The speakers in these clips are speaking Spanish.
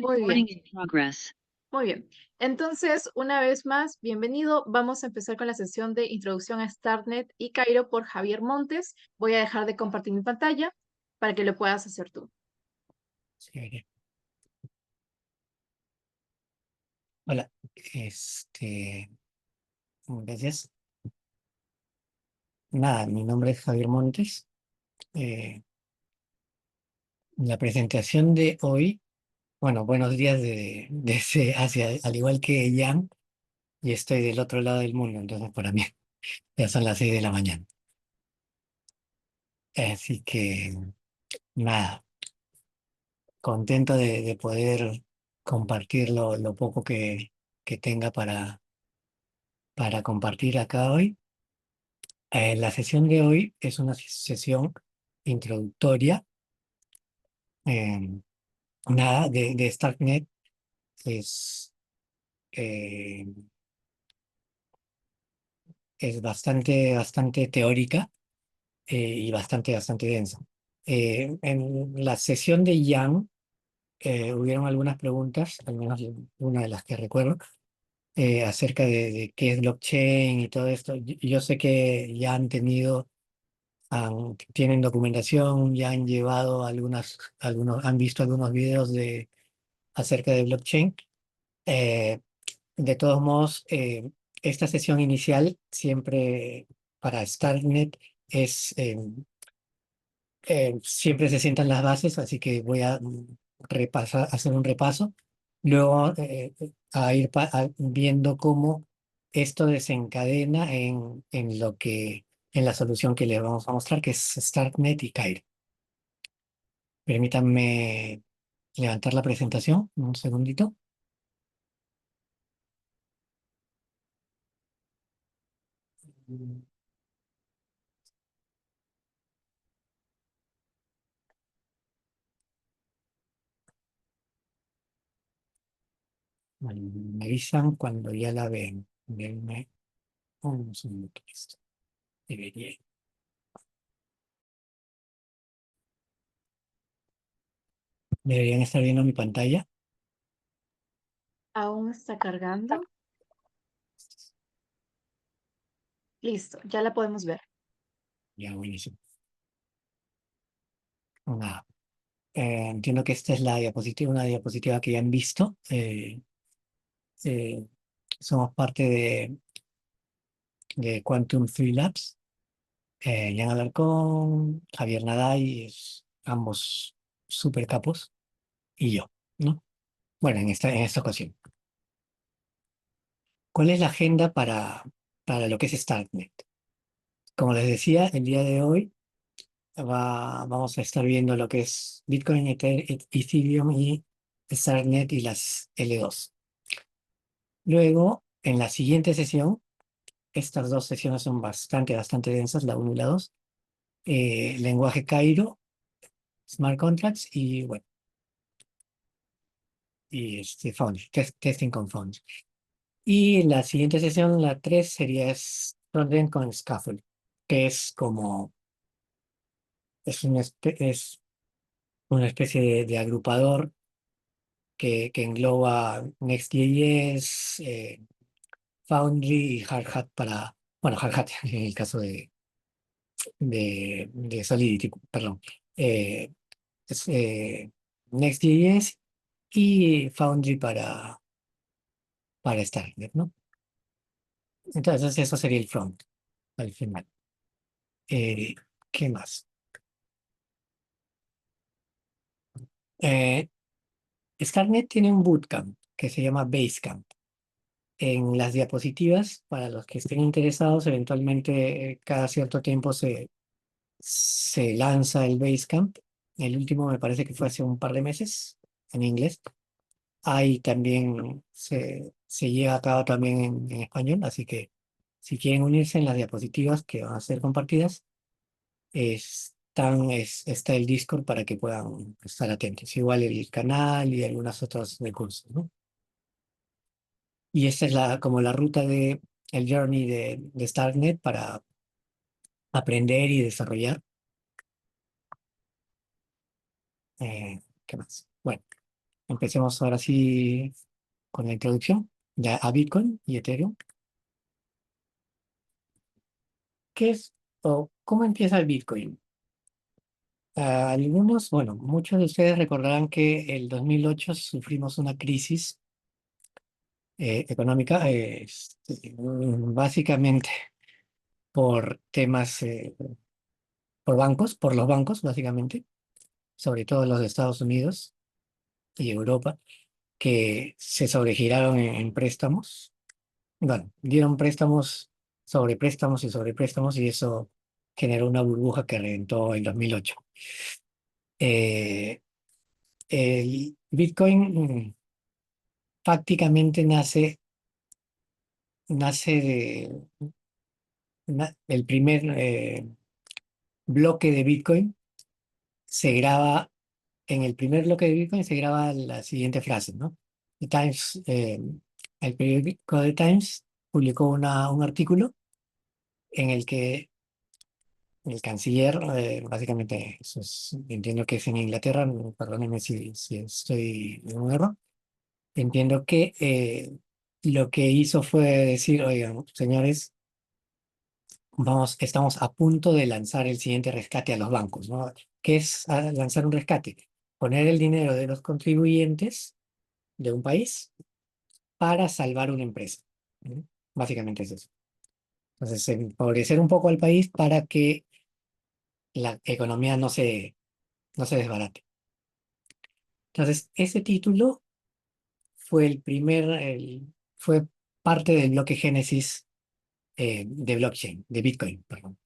Muy Recording bien, in progress. muy bien. Entonces, una vez más, bienvenido. Vamos a empezar con la sesión de introducción a StartNet y Cairo por Javier Montes. Voy a dejar de compartir mi pantalla para que lo puedas hacer tú. Chévere. Hola, este, gracias. Nada, mi nombre es Javier Montes. Eh, la presentación de hoy, bueno, buenos días al igual que Jan, y estoy del otro lado del mundo, entonces para mí ya son las 6 de la mañana. Así que nada, contento de poder compartir lo poco que tenga para compartir acá hoy. La sesión de hoy es una sesión introductoria. eh, Nada, de StarkNet es, eh, es bastante teórica, y bastante densa. En la sesión de Jan hubieron algunas preguntas, al menos una de las que recuerdo, acerca de qué es blockchain y todo esto. Yo sé que ya tienen documentación, ya han llevado han visto algunos videos acerca de blockchain. Eh, De todos modos, esta sesión inicial siempre para StartNet es, siempre se sientan las bases, así que voy a hacer un repaso. Luego viendo cómo esto desencadena en la solución que le vamos a mostrar, que es StartNet y Cairo. Permítanme levantar la presentación, un segundito. Bueno, me avisan cuando ya la ven. Denme un segundo. Esto debería. Deberían estar viendo mi pantalla. Aún está cargando. Listo, ya la podemos ver. Ya, buenísimo. Nada. Entiendo que esta es la diapositiva, una diapositiva que ya han visto. Eh, Somos parte de Quantum 3 Labs. Jan Alarcón, Javier Naday, ambos super capos, y yo, ¿no? Bueno, en esta ocasión. ¿Cuál es la agenda para lo que es StartNet? Como les decía, el día de hoy vamos a estar viendo lo que es Bitcoin, Ethereum y StarkNet y las L2. Luego, en la siguiente sesión, estas dos sesiones son bastante densas, la 1 y la 2. Lenguaje Cairo, Smart Contracts y, bueno, y Foundry, testing con Foundry. Y la siguiente sesión, la 3 sería Frontend con Scaffold, que es una especie de agrupador que engloba Next.js, Foundry y Hardhat bueno, Hardhat en el caso de Solidity, perdón. Eh, es, Next.js y Foundry para Starknet, ¿no? Entonces eso sería el front al final. Eh, ¿Qué más? Eh, Starknet tiene un bootcamp que se llama Basecamp. En las diapositivas, para los que estén interesados, eventualmente cada cierto tiempo se lanza el Basecamp. El último me parece que fue hace un par de meses en inglés. Ahí también se lleva a cabo también en español, así que si quieren unirse en las diapositivas que van a ser compartidas, está el Discord para que puedan estar atentos. Igual el canal y algunos otros recursos, ¿no? Y esta es como la ruta el journey de StarkNet para aprender y desarrollar. ¿Qué más? Bueno. Empecemos ahora sí con la introducción ya a Bitcoin y Ethereum. ¿Qué es o cómo empieza el Bitcoin? Algunos, bueno, muchos de ustedes recordarán que el 2008 sufrimos una crisis económica, básicamente por temas, por bancos, por los bancos, básicamente, sobre todo los de Estados Unidos y Europa, que se sobregiraron en préstamos. Bueno, dieron préstamos sobre préstamos y sobre préstamos y eso generó una burbuja que reventó en 2008. Eh, el Bitcoin prácticamente nace el primer bloque de Bitcoin se graba, en el primer bloque de Bitcoin se graba la siguiente frase, ¿no? The Times, el periódico The Times publicó un artículo en el que el canciller, básicamente, entiendo que es en Inglaterra, perdónenme si estoy en un error, entiendo que lo que hizo fue decir, oigan, señores, estamos a punto de lanzar el siguiente rescate a los bancos, ¿no? ¿Qué es lanzar un rescate? Poner el dinero de los contribuyentes de un país para salvar una empresa, ¿no? Básicamente es eso. Entonces, empobrecer un poco al país para que la economía no se desbarate. Entonces, ese título fue fue parte del bloque génesis de blockchain, de Bitcoin, perdón.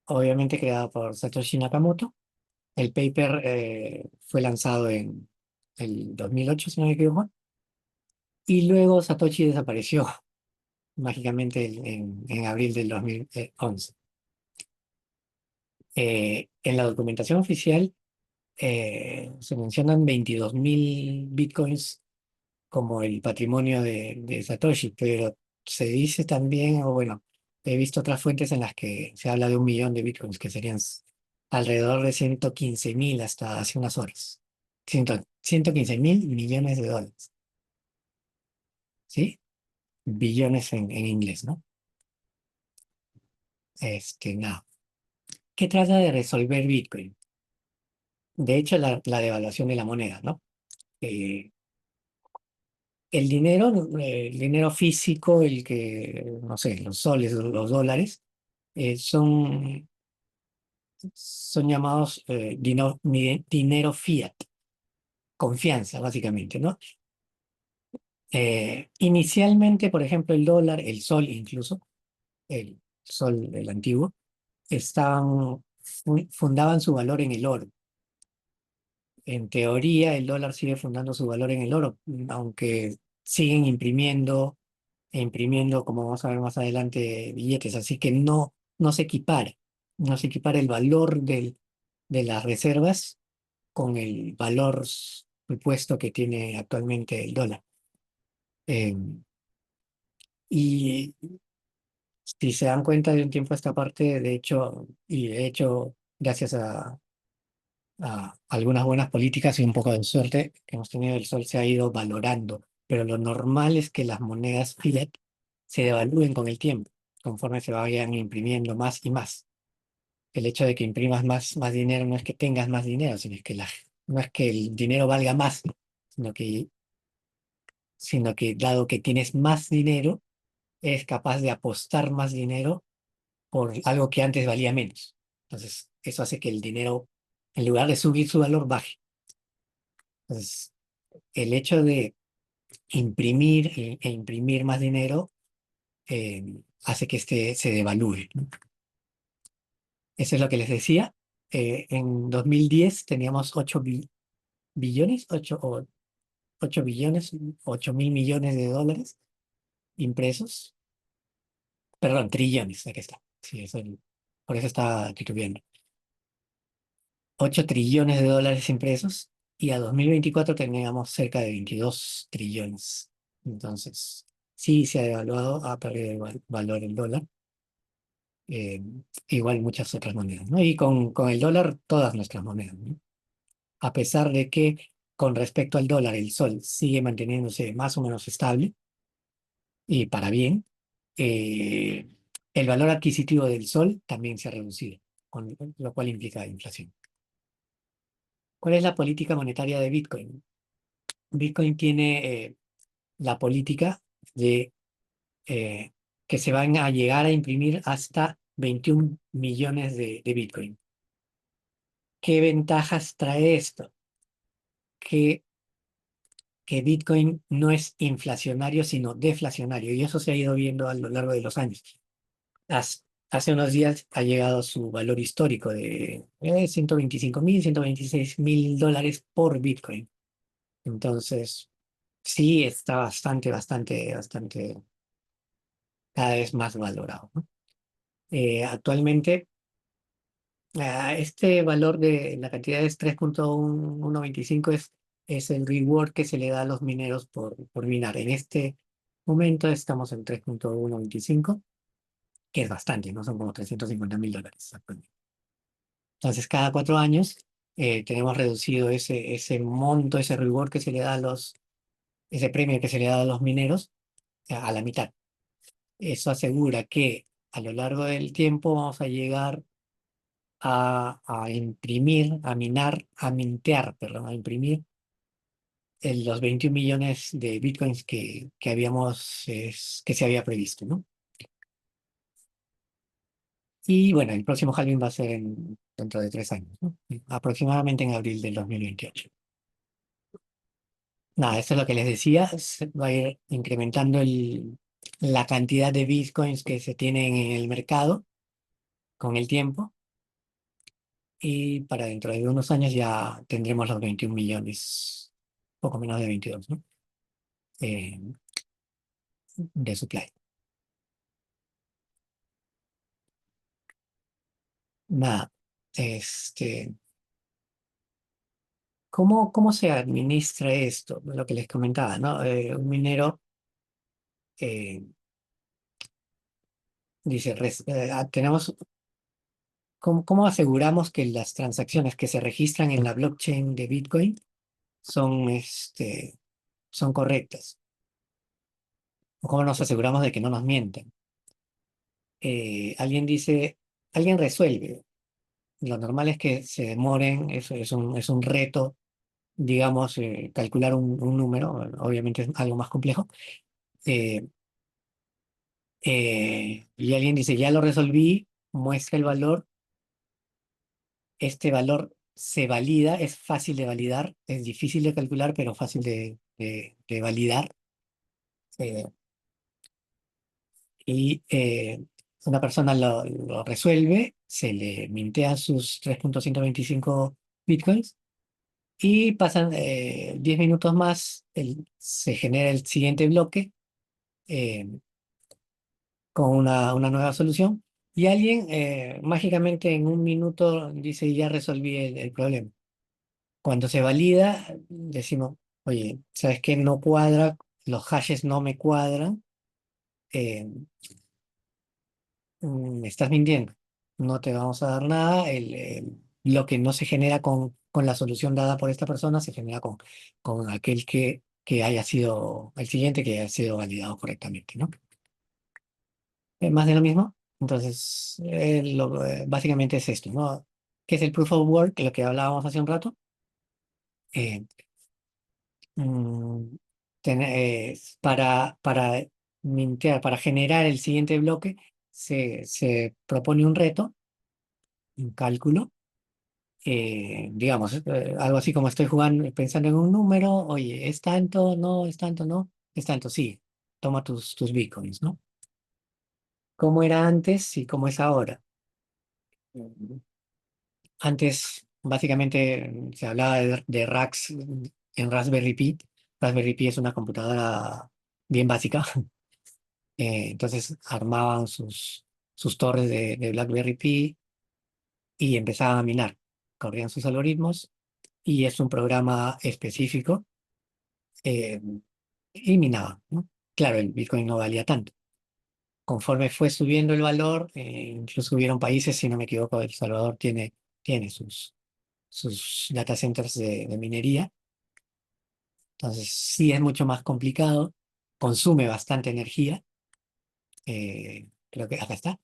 Obviamente creado por Satoshi Nakamoto. El paper fue lanzado en el 2008, si no me equivoco, y luego Satoshi desapareció mágicamente en abril del 2011. En la documentación oficial se mencionan 22.000 bitcoins como el patrimonio de Satoshi, pero se dice también, o bueno, he visto otras fuentes en las que se habla de 1 millón de bitcoins, que serían alrededor de 115.000 hasta hace unas horas. 115.000 millones de dólares, ¿sí? Billones en inglés, ¿no? Nada. ¿Qué trata de resolver Bitcoin? De hecho, la devaluación de la moneda, ¿no? Eh, el dinero físico, no sé, los soles, los dólares, eh, son, son llamados dinero fiat, confianza, básicamente, ¿no? Inicialmente, por ejemplo, el dólar, el sol incluso, el sol, el antiguo, fundaban su valor en el oro. En teoría, el dólar sigue fundando su valor en el oro, aunque siguen imprimiendo, como vamos a ver más adelante, billetes, así que no se equipara, no se equipara el valor de las reservas con el valor supuesto que tiene actualmente el dólar. Eh, y si se dan cuenta de un tiempo a esta parte, de hecho, gracias a algunas buenas políticas y un poco de suerte que hemos tenido, el sol se ha ido valorando, pero lo normal es que las monedas fiat se devalúen con el tiempo, conforme se vayan imprimiendo más y más. El hecho de que imprimas más dinero no es que tengas más dinero, no es que el dinero valga más, sino que, sino que dado que tienes más dinero, eres capaz de apostar más dinero por algo que antes valía menos. Entonces, eso hace que el dinero, en lugar de subir su valor, baje. Entonces, el hecho de imprimir e imprimir más dinero hace que este se devalúe, ¿no? Eso es lo que les decía. En 2010 teníamos 8 billones, 8 billones, 8.000 millones de dólares impresos. Perdón, trillones, aquí está. Sí, por eso estaba titubeando. 8 trillones de dólares impresos y a 2024 teníamos cerca de 22 trillones. Entonces, sí se ha devaluado, ha perdido valor el dólar. eh, Igual muchas otras monedas, ¿no? Y con el dólar todas nuestras monedas, ¿no? A pesar de que con respecto al dólar, el sol sigue manteniéndose más o menos estable y para bien. Eh, el valor adquisitivo del sol también se ha reducido, lo cual implica inflación. ¿Cuál es la política monetaria de Bitcoin? Bitcoin tiene la política de eh, que se van a llegar a imprimir hasta 21 millones de Bitcoin. ¿Qué ventajas trae esto? Que, que Bitcoin no es inflacionario, sino deflacionario, y eso se ha ido viendo a lo largo de los años. Hace unos días ha llegado su valor histórico de 125.000, $126.000 por Bitcoin. Entonces, sí está bastante, cada vez más valorado, ¿no? Actualmente, este valor de la cantidad es 3.125, es el reward que se le da a los mineros por minar. En este momento estamos en 3.125, que es bastante, ¿no? Son como $350.000 actualmente. Entonces, cada 4 años tenemos reducido ese monto, ese reward que se le da a ese premio que se le da a los mineros a la mitad. Eso asegura que a lo largo del tiempo vamos a llegar a imprimir, a minar, a mintear, perdón, a imprimir los 21 millones de bitcoins que que se había previsto, ¿no? Y bueno, el próximo halving va a ser dentro de 3 años, ¿no? Aproximadamente en abril del 2028. Nada, esto es lo que les decía, se va a ir incrementando la cantidad de bitcoins que se tienen en el mercado con el tiempo, y para dentro de unos años ya tendremos los 21 millones, poco menos de 22, ¿no? Eh, de supply. Nada, este, ¿cómo se administra esto? Lo que les comentaba, ¿no? Un minero eh, dice, tenemos, ¿cómo aseguramos que las transacciones que se registran en la blockchain de Bitcoin son correctas? ¿O cómo nos aseguramos de que no nos mienten? Alguien dice, alguien resuelve. Lo normal es que se demoren, eso es un reto, digamos, calcular un número, obviamente es algo más complejo. eh, y alguien dice, ya lo resolví, muestra el valor, este valor se valida, es fácil de validar, es difícil de calcular, pero fácil de validar. eh, y una persona lo resuelve, se le mintea sus 3.125 bitcoins y pasan 10 minutos más, se genera el siguiente bloque eh, con una nueva solución, y alguien mágicamente en un minuto dice ya resolví el problema. Cuando se valida, decimos, oye, ¿sabes qué? No cuadra, los hashes no me cuadran, eh, me estás mintiendo, no te vamos a dar nada, lo que no se genera con la solución dada por esta persona se genera con aquel que haya sido el siguiente, que haya sido validado correctamente, ¿no? Más de lo mismo. Entonces, básicamente es esto, ¿no? ¿Qué es el proof of work? Lo que hablábamos hace un rato. Eh, mm, para mintear, para generar el siguiente bloque, se propone un reto, un cálculo. Digamos, algo así como estoy jugando, pensando en un número, oye, ¿es tanto? No, es tanto, no, es tanto, sí, toma tus bitcoins, ¿no? ¿Cómo era antes y cómo es ahora? Antes, básicamente, se hablaba de racks en Raspberry Pi. Raspberry Pi es una computadora bien básica. Entonces armaban sus torres de BlackBerry Pi y empezaban a minar. Corrían sus algoritmos y es un programa específico, eh, y minaban, ¿no? Claro, el Bitcoin no valía tanto. Conforme fue subiendo el valor, incluso hubieron países, si no me equivoco, El Salvador tiene sus data centers de minería, Entonces, sí es mucho más complicado, consume bastante energía. Creo que acá está.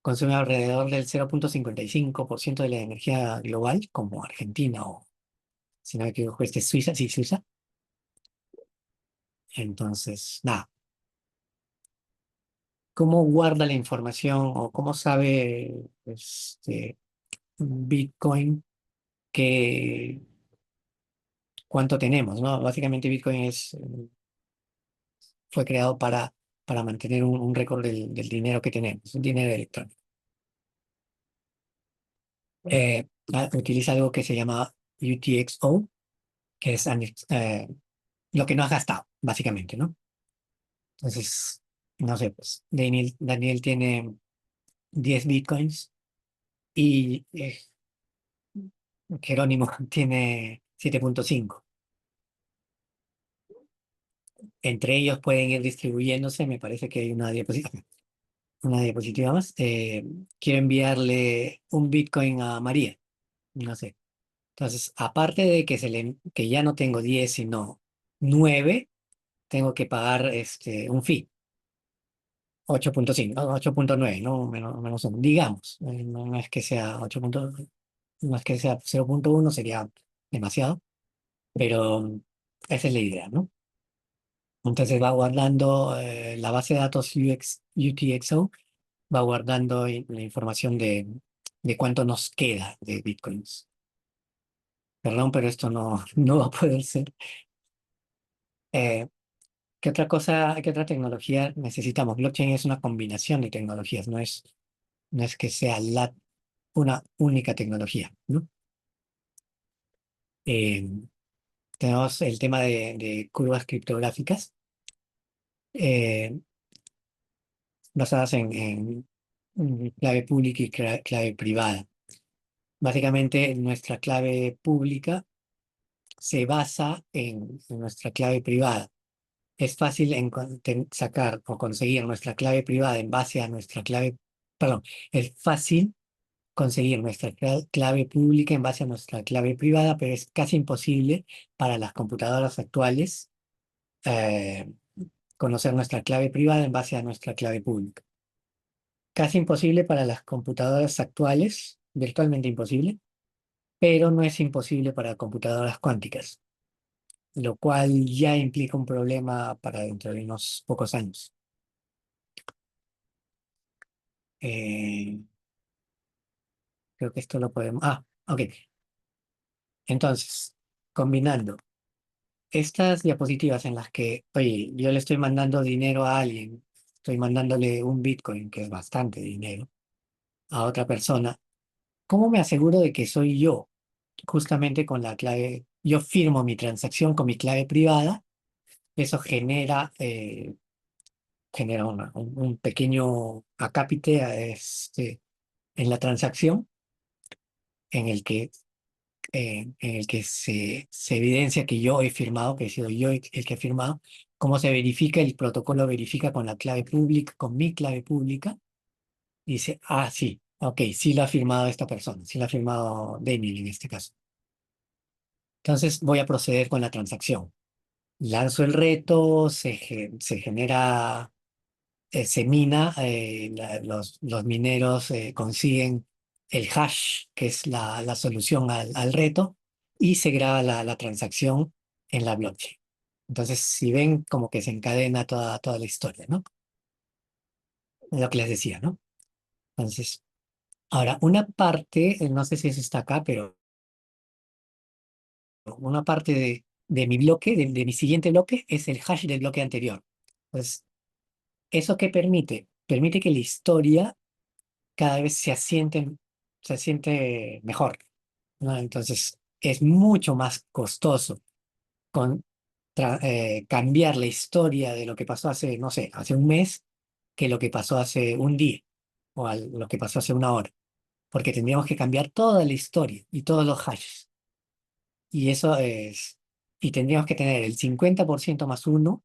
Consume alrededor del 0,55% de la energía global, como Argentina o, si no me equivoco, este es Suiza, sí, Suiza. Entonces, nada, ¿cómo guarda la información o cómo sabe Bitcoin que cuánto tenemos, ¿no? Básicamente Bitcoin fue creado para mantener un récord del dinero que tenemos, un dinero electrónico. Utiliza algo que se llama UTXO, que es lo que no has gastado, básicamente, ¿no? Entonces, no sé, pues Daniel tiene 10 bitcoins y Jerónimo tiene 7,5. Entre ellos pueden ir distribuyéndose, me parece que hay una diapositiva más. Quiero enviarle un bitcoin a María, no sé. Entonces, aparte de que ya no tengo 10 sino 9, tengo que pagar un fee. 8,5, no, 8,9, no menos uno, digamos. No es que sea 8 no es que sea 0,1, sería demasiado, pero esa es la idea, ¿no? Entonces va guardando la base de datos UTXO, va guardando la información de cuánto nos queda de bitcoins. Perdón, pero esto no, no va a poder ser. Eh, ¿Qué otra cosa, qué otra tecnología necesitamos? Blockchain es una combinación de tecnologías, no es que sea una única tecnología, ¿no? Eh, Tenemos el tema de curvas criptográficas eh, basadas en clave pública y clave privada. Básicamente, nuestra clave pública se basa en nuestra clave privada. Es fácil sacar o conseguir nuestra clave privada en base a nuestra clave, perdón, es fácil conseguir nuestra clave pública en base a nuestra clave privada, pero es casi imposible para las computadoras actuales eh, conocer nuestra clave privada en base a nuestra clave pública. Casi imposible para las computadoras actuales, virtualmente imposible, pero no es imposible para computadoras cuánticas, lo cual ya implica un problema para dentro de unos pocos años. Eh, Creo que esto lo podemos... Ok. Entonces, combinando estas diapositivas en las que, oye, yo le estoy mandando dinero a alguien, estoy mandándole un Bitcoin, que es bastante dinero, a otra persona, ¿cómo me aseguro de que soy yo? Justamente con la clave, yo firmo mi transacción con mi clave privada, eso genera un pequeño acápite en la transacción en el que, se evidencia que yo he firmado, que he sido yo el que ha firmado. ¿Cómo se verifica? El protocolo verifica con la clave pública, con mi clave pública, y dice, sí, ok, sí lo ha firmado esta persona, sí lo ha firmado Daniel en este caso. Entonces voy a proceder con la transacción. Lanzo el reto, se genera, se mina, los mineros consiguen el hash, que es la solución al reto, y se graba la transacción en la blockchain. Entonces, si ven, como que se encadena toda la historia, ¿no? Es lo que les decía, ¿no? Entonces, ahora, una parte, no sé si eso está acá, pero una parte de mi bloque, de mi siguiente bloque, es el hash del bloque anterior. Entonces, ¿eso qué permite? Permite que la historia cada vez se asiente mejor, ¿no? Entonces, es mucho más costoso cambiar la historia de lo que pasó hace, no sé, hace un mes, que lo que pasó hace un día o lo que pasó hace una hora, porque tendríamos que cambiar toda la historia y todos los hashes. Y eso y tendríamos que tener el 50% más uno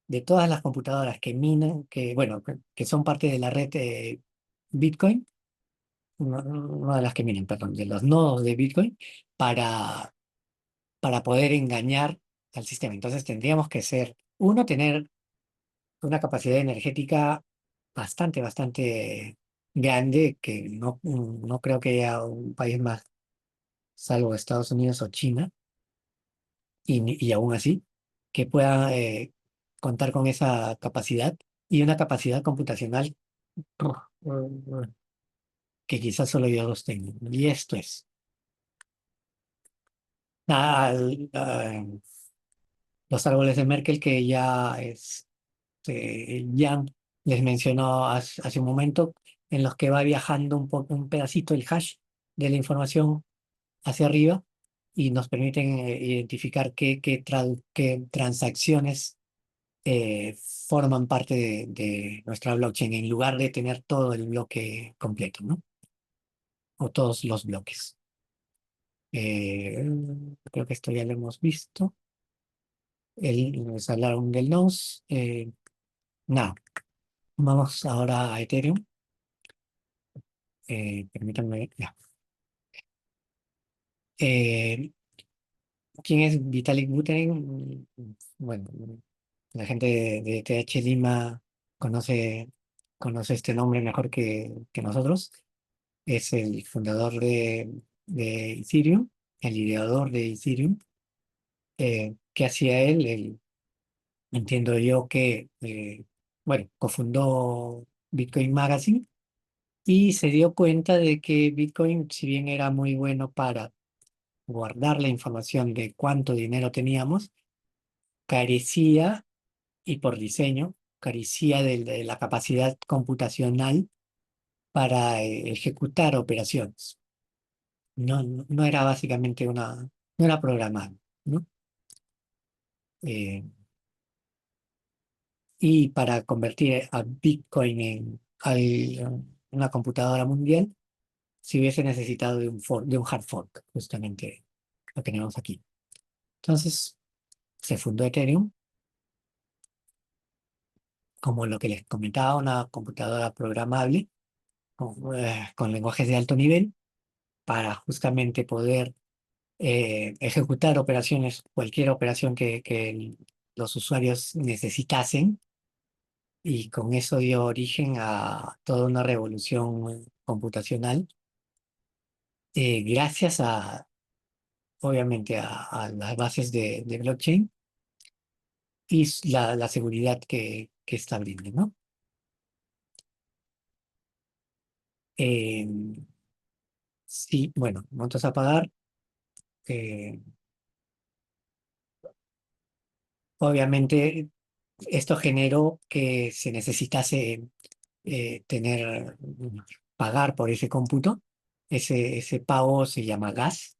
de todas las computadoras que minan, bueno, que son parte de la red Bitcoin, no de las que minan, perdón, de los nodos de Bitcoin, para, para poder engañar al sistema. Entonces tendríamos que ser, uno, tener una capacidad energética bastante grande, que no creo que haya un país más, salvo Estados Unidos o China, y aún así, que pueda contar con esa capacidad y una capacidad computacional que quizás solo yo los tengo. Y esto es. Los árboles de Merkel que Jan les mencionó hace un momento, en los que va viajando un pedacito el hash de la información hacia arriba y nos permiten identificar qué transacciones forman parte de nuestra blockchain en lugar de tener todo el bloque completo, ¿no? O todos los bloques. Eh, Creo que esto ya lo hemos visto. Nos hablaron del NOS. Nada, vamos ahora a Ethereum. Permítanme. Ya. Eh, ¿Quién es Vitalik Buterin? Bueno, la gente de TH Lima conoce, conoce este nombre mejor que nosotros. Es el fundador de Ethereum, el ideador de Ethereum. ¿Qué hacía él? Entiendo yo que, bueno, cofundó Bitcoin Magazine y se dio cuenta de que Bitcoin, si bien era muy bueno para guardar la información de cuánto dinero teníamos, carecía, y por diseño, carecía de la capacidad computacional para ejecutar operaciones. No era básicamente no era programable, ¿no? Eh, y para convertir a Bitcoin una computadora mundial, si hubiese necesitado de un hard fork, justamente lo tenemos aquí. Entonces, se fundó Ethereum como lo que les comentaba, una computadora programable con lenguajes de alto nivel para justamente poder ejecutar operaciones, cualquier operación que los usuarios necesitasen, y con eso dio origen a toda una revolución computacional, gracias obviamente, a las bases de blockchain y la seguridad que está brindando, ¿no? Eh, sí, bueno, montos a pagar. eh, Obviamente, esto generó que se necesitase pagar por ese cómputo. Ese pago se llama gas,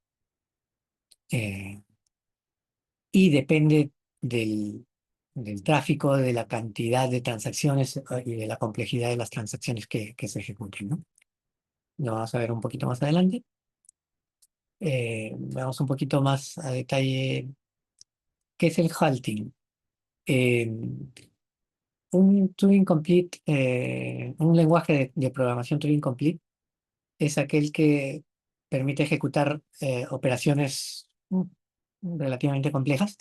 eh, y depende del tráfico, de la cantidad de transacciones y de la complejidad de las transacciones que se ejecuten, ¿no? Lo vamos a ver un poquito más adelante. Vamos un poquito más a detalle. ¿Qué es el halting? Eh, un Turing Complete, un lenguaje de programación Turing Complete es aquel que permite ejecutar operaciones relativamente complejas,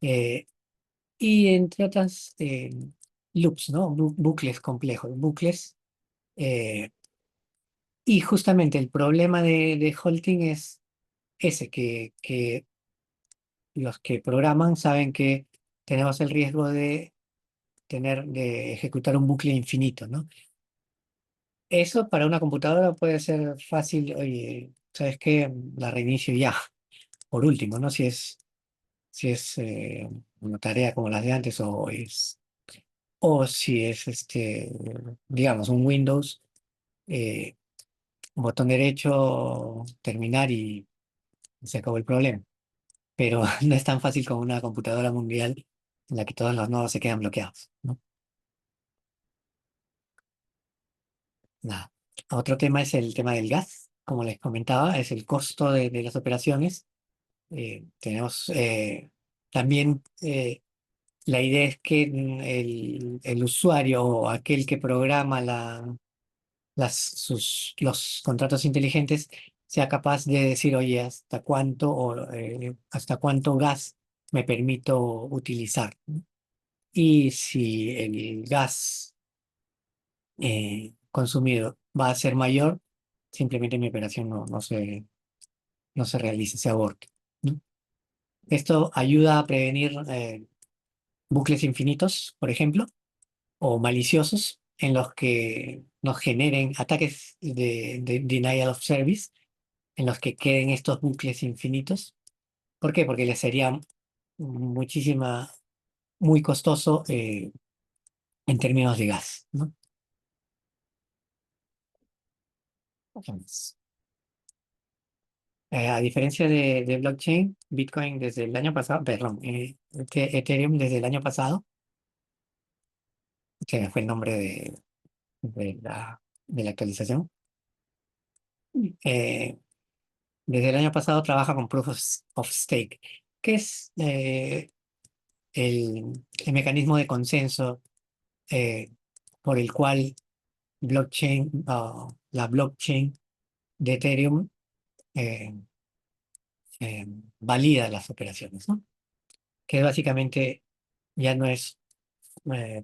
eh, y entre otras loops, ¿no? Bucles complejos, bucles. eh, y justamente el problema de halting es ese, que los que programan saben que tenemos el riesgo de ejecutar un bucle infinito, ¿no? Eso para una computadora puede ser fácil. Oye, ¿sabes qué? La reinicio ya, por último, ¿no? Si es una tarea como las de antes, o si es, digamos, un Windows, eh, botón derecho, terminar y se acabó el problema. Pero no es tan fácil como una computadora mundial en la que todos los nodos se quedan bloqueados, ¿no? Nada. Otro tema es el tema del gas. Como les comentaba, es el costo de las operaciones. Tenemos también, la idea es que el usuario o aquel que programa los contratos inteligentes sea capaz de decir, oye, hasta cuánto gas me permito utilizar, ¿no? Y si el gas consumido va a ser mayor, simplemente mi operación no se realiza, se aborta, ¿no? Esto ayuda a prevenir bucles infinitos, por ejemplo, o maliciosos, en los que nos generen ataques de denial of service, en los que queden estos bucles infinitos. ¿Por qué? Porque les sería muchísima, muy costoso en términos de gas, ¿no? Entonces, a diferencia de blockchain, Bitcoin desde el año pasado, perdón, Ethereum desde el año pasado, que fue el nombre de la actualización, eh, desde el año pasado trabaja con Proof of Stake, que es el mecanismo de consenso eh, por el cual la blockchain de Ethereum eh, valida las operaciones, ¿no? Que básicamente ya no es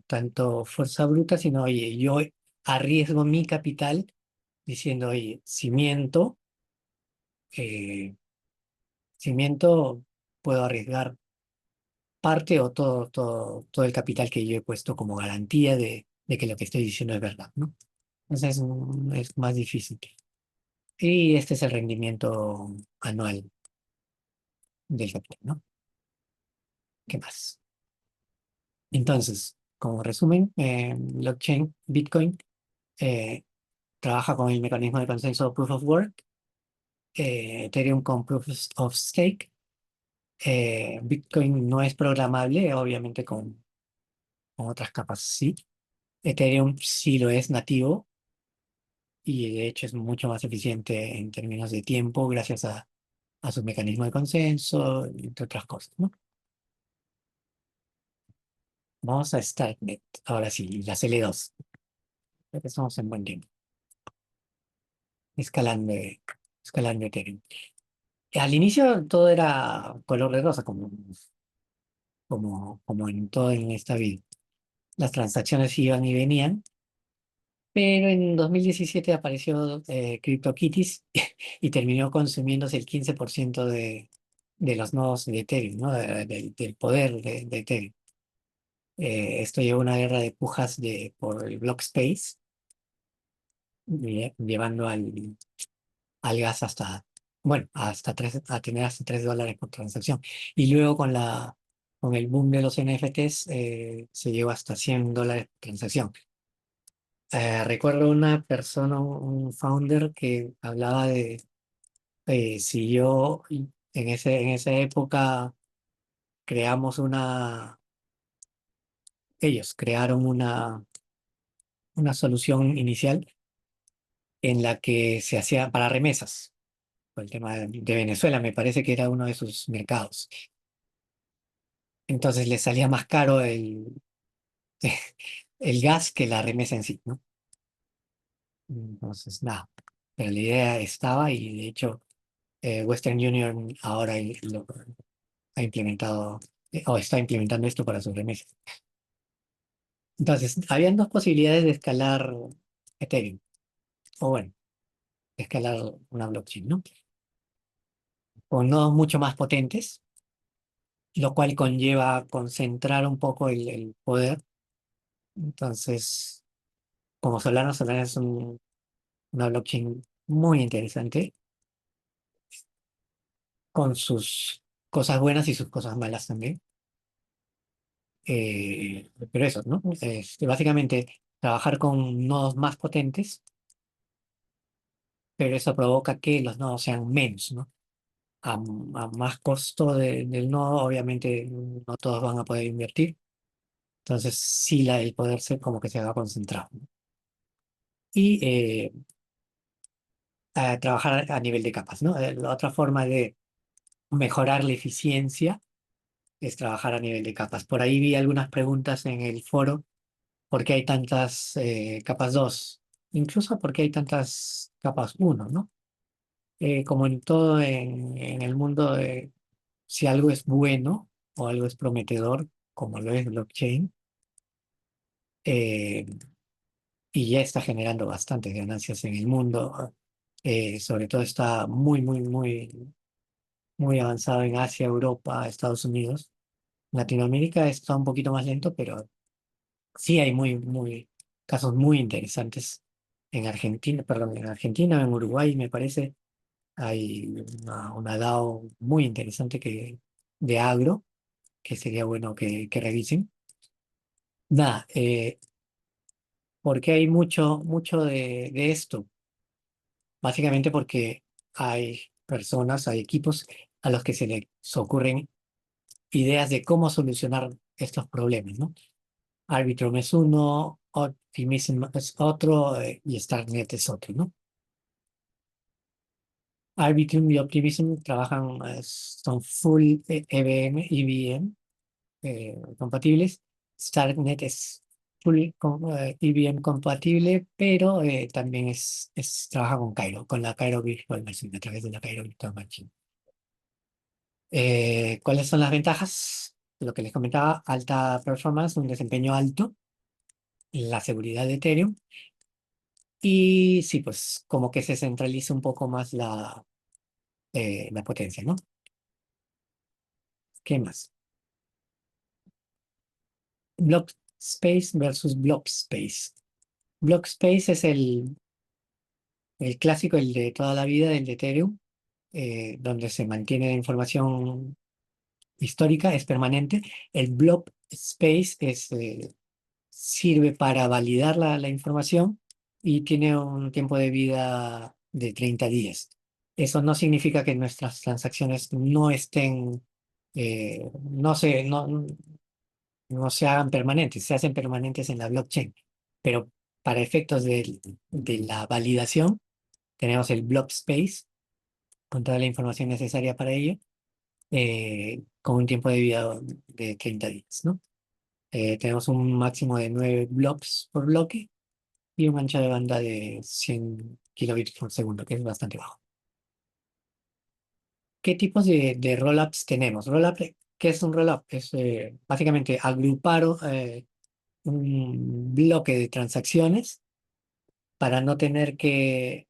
tanto fuerza bruta, sino, oye, yo arriesgo mi capital diciendo, oye, eh, si miento, puedo arriesgar parte o todo el capital que yo he puesto como garantía de que lo que estoy diciendo es verdad, ¿no? Entonces es más difícil. Y este es el rendimiento anual del capital, ¿no? ¿Qué más? Entonces, como resumen, blockchain, Bitcoin, eh, trabaja con el mecanismo de consenso Proof of Work, Ethereum con Proof of Stake. Bitcoin no es programable, obviamente con otras capas sí. Ethereum sí lo es nativo y de hecho es mucho más eficiente en términos de tiempo gracias a su mecanismo de consenso, entre otras cosas, ¿no? Vamos a StartNet, ahora sí, la CL2. Creo que estamos en buen tiempo. Escalando, escalando Ethereum. Al inicio todo era color de rosa, como en todo en esta vida. Las transacciones iban y venían, pero en 2017 apareció CryptoKitties y terminó consumiéndose el 15% de los nodos de Ethereum, ¿no? Del poder de Ethereum. Esto llevó a una guerra de pujas por el block space, llevando al gas bueno, a tener hasta $3 por transacción. Y luego con el boom de los NFTs se llegó hasta $100 por transacción. Recuerdo una persona, un founder que hablaba de si yo en esa época creamos ellos crearon una solución inicial en la que se hacía para remesas, por el tema de Venezuela, me parece que era uno de sus mercados. Entonces le salía más caro el gas que la remesa en sí, ¿no? Entonces, nada, pero la idea estaba y de hecho Western Union ahora lo ha implementado o está implementando esto para sus remesas. Entonces, habían dos posibilidades de escalar Ethereum, o bueno, de escalar una blockchain, ¿no? Con nodos mucho más potentes, lo cual conlleva concentrar un poco el poder. Entonces, como Solana es una blockchain muy interesante, con sus cosas buenas y sus cosas malas también. Pero eso, ¿no? Básicamente, trabajar con nodos más potentes, pero eso provoca que los nodos sean menos, ¿no? A más costo del nodo, obviamente no todos van a poder invertir. Entonces, sí, el poder ser como que se va a concentrar, ¿no? Y a trabajar a nivel de capas, ¿no? La otra forma de mejorar la eficiencia es trabajar a nivel de capas. Por ahí vi algunas preguntas en el foro. ¿Por qué hay tantas capas 2? Incluso porque hay tantas capas uno, ¿no? Como en todo en el mundo, si algo es bueno, o algo es prometedor, como lo es blockchain, eh, y ya está generando bastantes ganancias en el mundo. Sobre todo está muy avanzado en Asia, Europa, Estados Unidos. Latinoamérica está un poquito más lento, pero sí hay casos muy interesantes en Argentina, perdón, en Argentina, en Uruguay, me parece, hay una DAO muy interesante de agro, que sería bueno que revisen. Nada, porque hay mucho de esto? Básicamente porque hay personas, hay equipos a los que se les ocurren ideas de cómo solucionar estos problemas, ¿no? Arbitrum es uno, Optimism es otro, y StarkNet es otro, ¿no? Arbitrum y Optimism trabajan, son full EVM compatibles. StarkNet es full EVM compatible, pero también trabaja con Cairo, con la Cairo Virtual Machine, a través de la Cairo Virtual Machine. ¿Cuáles son las ventajas? Lo que les comentaba, alta performance, un desempeño alto, la seguridad de Ethereum, y sí, pues como que se centraliza un poco más la potencia, ¿no? ¿Qué más? Block Space versus Blob Space. Block Space es el clásico, el de toda la vida, el de Ethereum, donde se mantiene la información histórica, es permanente. El Blob Space sirve para validar la información y tiene un tiempo de vida de 30 días. Eso no significa que nuestras transacciones no estén, no se hagan permanentes, se hacen permanentes en la blockchain, pero para efectos de la validación tenemos el block space con toda la información necesaria para ello, con un tiempo de vida de 30 días, ¿no? Tenemos un máximo de 9 blocks por bloque y un ancho de banda de 100 kilobits por segundo, que es bastante bajo. ¿Qué tipos de rollups tenemos? ¿Qué es un rollup? Es básicamente agrupar un bloque de transacciones para no tener que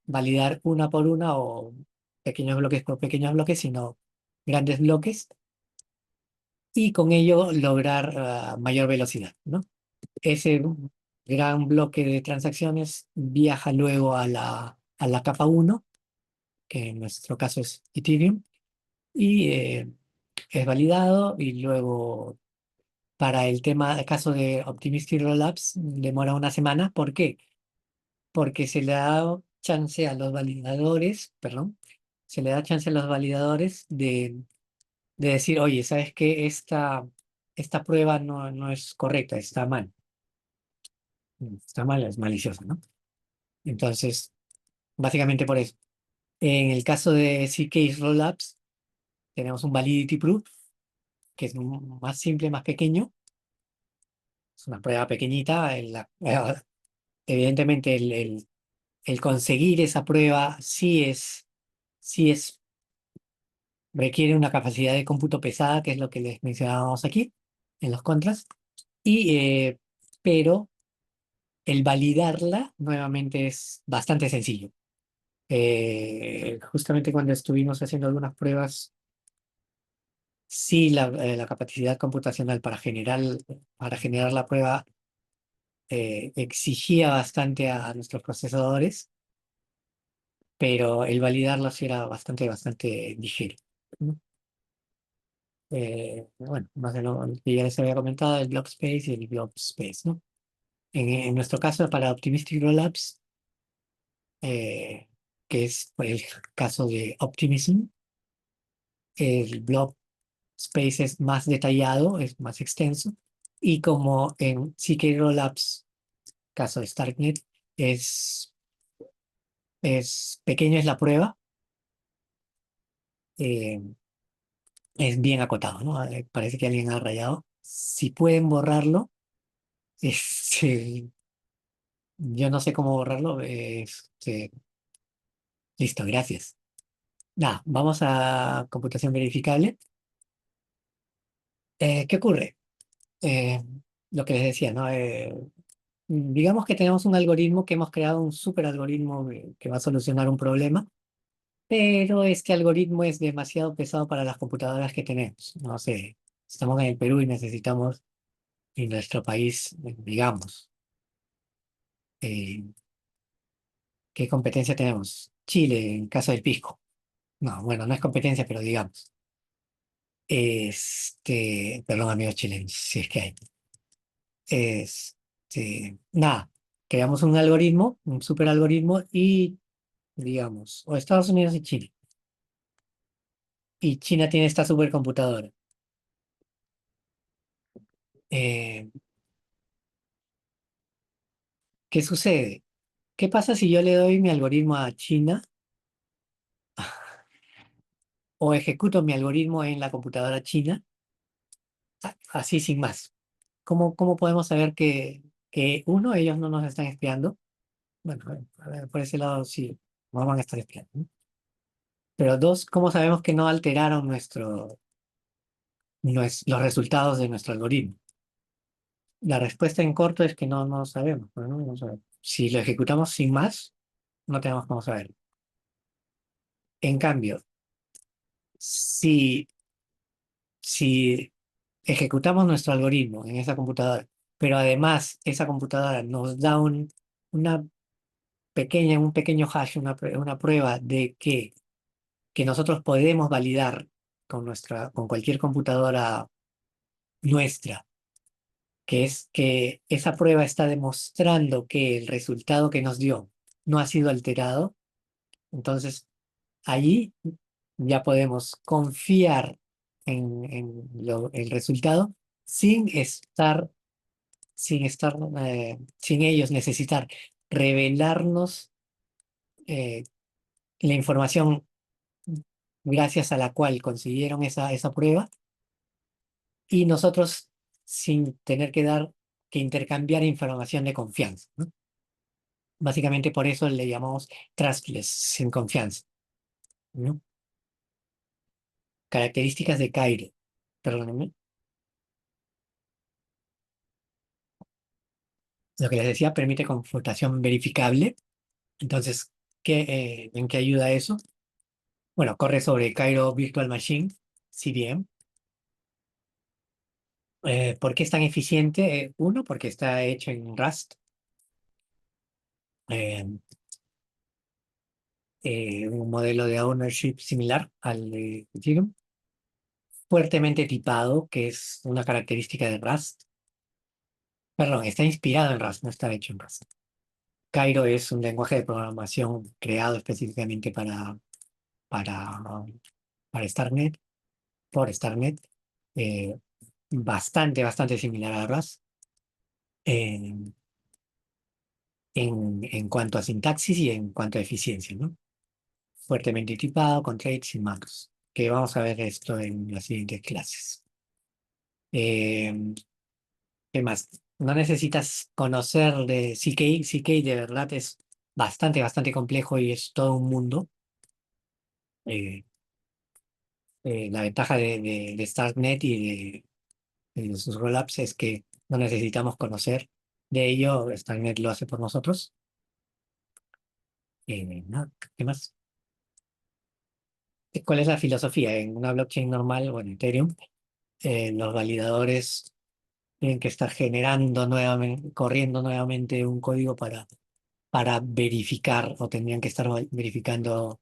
validar una por una o pequeños bloques por pequeños bloques, sino grandes bloques y con ello lograr mayor velocidad, ¿no? Ese gran bloque de transacciones viaja luego a la capa uno, que en nuestro caso es Ethereum, y es validado y luego para el caso de Optimistic Rollups demora una semana. ¿Por qué? Porque se le da chance a los validadores, perdón, se le da chance a los validadores de decir, oye, ¿sabes qué? Esta prueba no es correcta, está mal, es maliciosa, ¿no? Entonces, básicamente por eso. En el caso de CK Rollups, tenemos un Validity Proof, que es más simple, más pequeño. Es una prueba pequeñita. Evidentemente, el conseguir esa prueba sí es, requiere una capacidad de cómputo pesada, que es lo que les mencionábamos aquí, en los contras. Y, pero el validarla nuevamente es bastante sencillo. Justamente cuando estuvimos haciendo algunas pruebas, sí, la capacidad computacional para generar la prueba exigía bastante a nuestros procesadores, pero el validarlo sí era bastante ligero, ¿no? Bueno, más de lo que ya les había comentado, el block space y el blob space, ¿no? En nuestro caso, para Optimistic Rollups, eh, que es el caso de Optimism, el blob space es más detallado, es más extenso, y como en CK Rollups, caso de StarkNet, es, es pequeño es la prueba, eh, es bien acotado, ¿no? Parece que alguien ha rayado. Si pueden borrarlo, yo no sé cómo borrarlo. Listo, gracias. Nada, vamos a computación verificable. ¿Qué ocurre? Eh, lo que les decía, ¿no? Digamos que tenemos un algoritmo que hemos creado, un super algoritmo que va a solucionar un problema, pero este algoritmo es demasiado pesado para las computadoras que tenemos. No sé, estamos en el Perú y necesitamos en nuestro país, digamos, eh, ¿qué competencia tenemos? Chile, en caso del pisco. No, bueno, no es competencia, pero digamos. Perdón, amigos chilenos, si es que hay. Nada, creamos un algoritmo, un super algoritmo y, digamos, o Estados Unidos y China. Y China tiene esta supercomputadora. Eh, ¿Qué sucede? ¿Qué pasa si yo le doy mi algoritmo a China o ejecuto mi algoritmo en la computadora china, así sin más? ¿Cómo podemos saber que uno, ellos no nos están espiando? Bueno, a ver, por ese lado sí, no van a estar espiando, ¿no? Pero dos, ¿cómo sabemos que no alteraron los resultados de nuestro algoritmo? La respuesta en corto es que no sabemos, pues, ¿no? No sabemos. Si lo ejecutamos sin más, no tenemos cómo saber. En cambio, si, si ejecutamos nuestro algoritmo en esa computadora, pero además esa computadora nos da una un pequeño hash, una prueba de que nosotros podemos validar con cualquier computadora nuestra, que es que esa prueba está demostrando que el resultado que nos dio no ha sido alterado. Entonces, allí ya podemos confiar en el resultado sin estar, sin ellos necesitar revelarnos la información gracias a la cual consiguieron esa prueba y nosotros sin tener que intercambiar información de confianza, ¿no? Básicamente por eso le llamamos trustless, sin confianza, ¿no? Características de Cairo. Perdónenme. Lo que les decía permite confrontación verificable. Entonces, ¿en qué ayuda eso? Bueno, corre sobre Cairo Virtual Machine, CVM. ¿Por qué es tan eficiente? Uno, porque está hecho en Rust, eh, un modelo de ownership similar al de Ethereum. Fuertemente tipado, que es una característica de Rust. Perdón, está inspirado en Rust, no está hecho en Rust. Cairo es un lenguaje de programación creado específicamente para, para StarNet, por StarNet, eh, bastante similar a Rust en cuanto a sintaxis y en cuanto a eficiencia, ¿no? Fuertemente tipado, con traits y macros, que vamos a ver esto en las siguientes clases. Eh, ¿Qué más? No necesitas conocer de CK. CK de verdad es bastante complejo y es todo un mundo. Eh, la ventaja de StarNet de sus rollups es que no necesitamos conocer de ello. StarNet lo hace por nosotros. Nada, ¿qué más? ¿Cuál es la filosofía? En una blockchain normal o en Ethereum, los validadores tienen que estar generando nuevamente, corriendo nuevamente un código para verificar o tendrían que estar verificando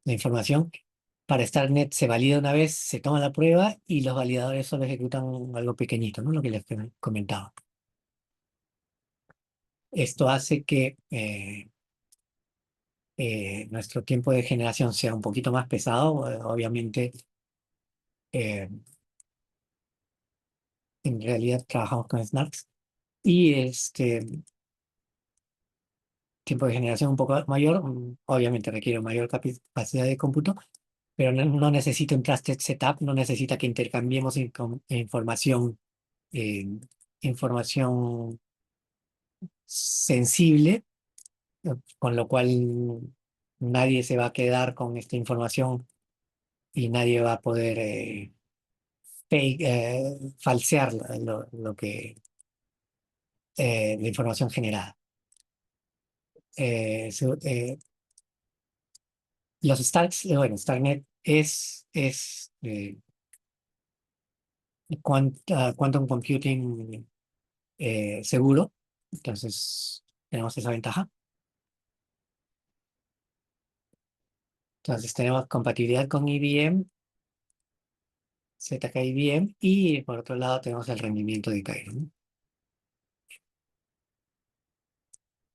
la información. Para StarNet se valida una vez, se toma la prueba y los validadores solo ejecutan algo pequeñito, ¿no? Lo que les comentaba. Esto hace que nuestro tiempo de generación sea un poquito más pesado. Obviamente, eh, en realidad trabajamos con snarks y tiempo de generación un poco mayor, obviamente requiere mayor capacidad de cómputo, pero no necesita un trusted setup, no necesita que intercambiemos eh, información sensible, con lo cual nadie se va a quedar con esta información y nadie va a poder fake, falsear la información generada. Eh, su- eh, los Starks, bueno, Starknet es quantum computing seguro, entonces tenemos esa ventaja. Entonces tenemos compatibilidad con IBM, ZK IBM, y por otro lado tenemos el rendimiento de Cairo, ¿no?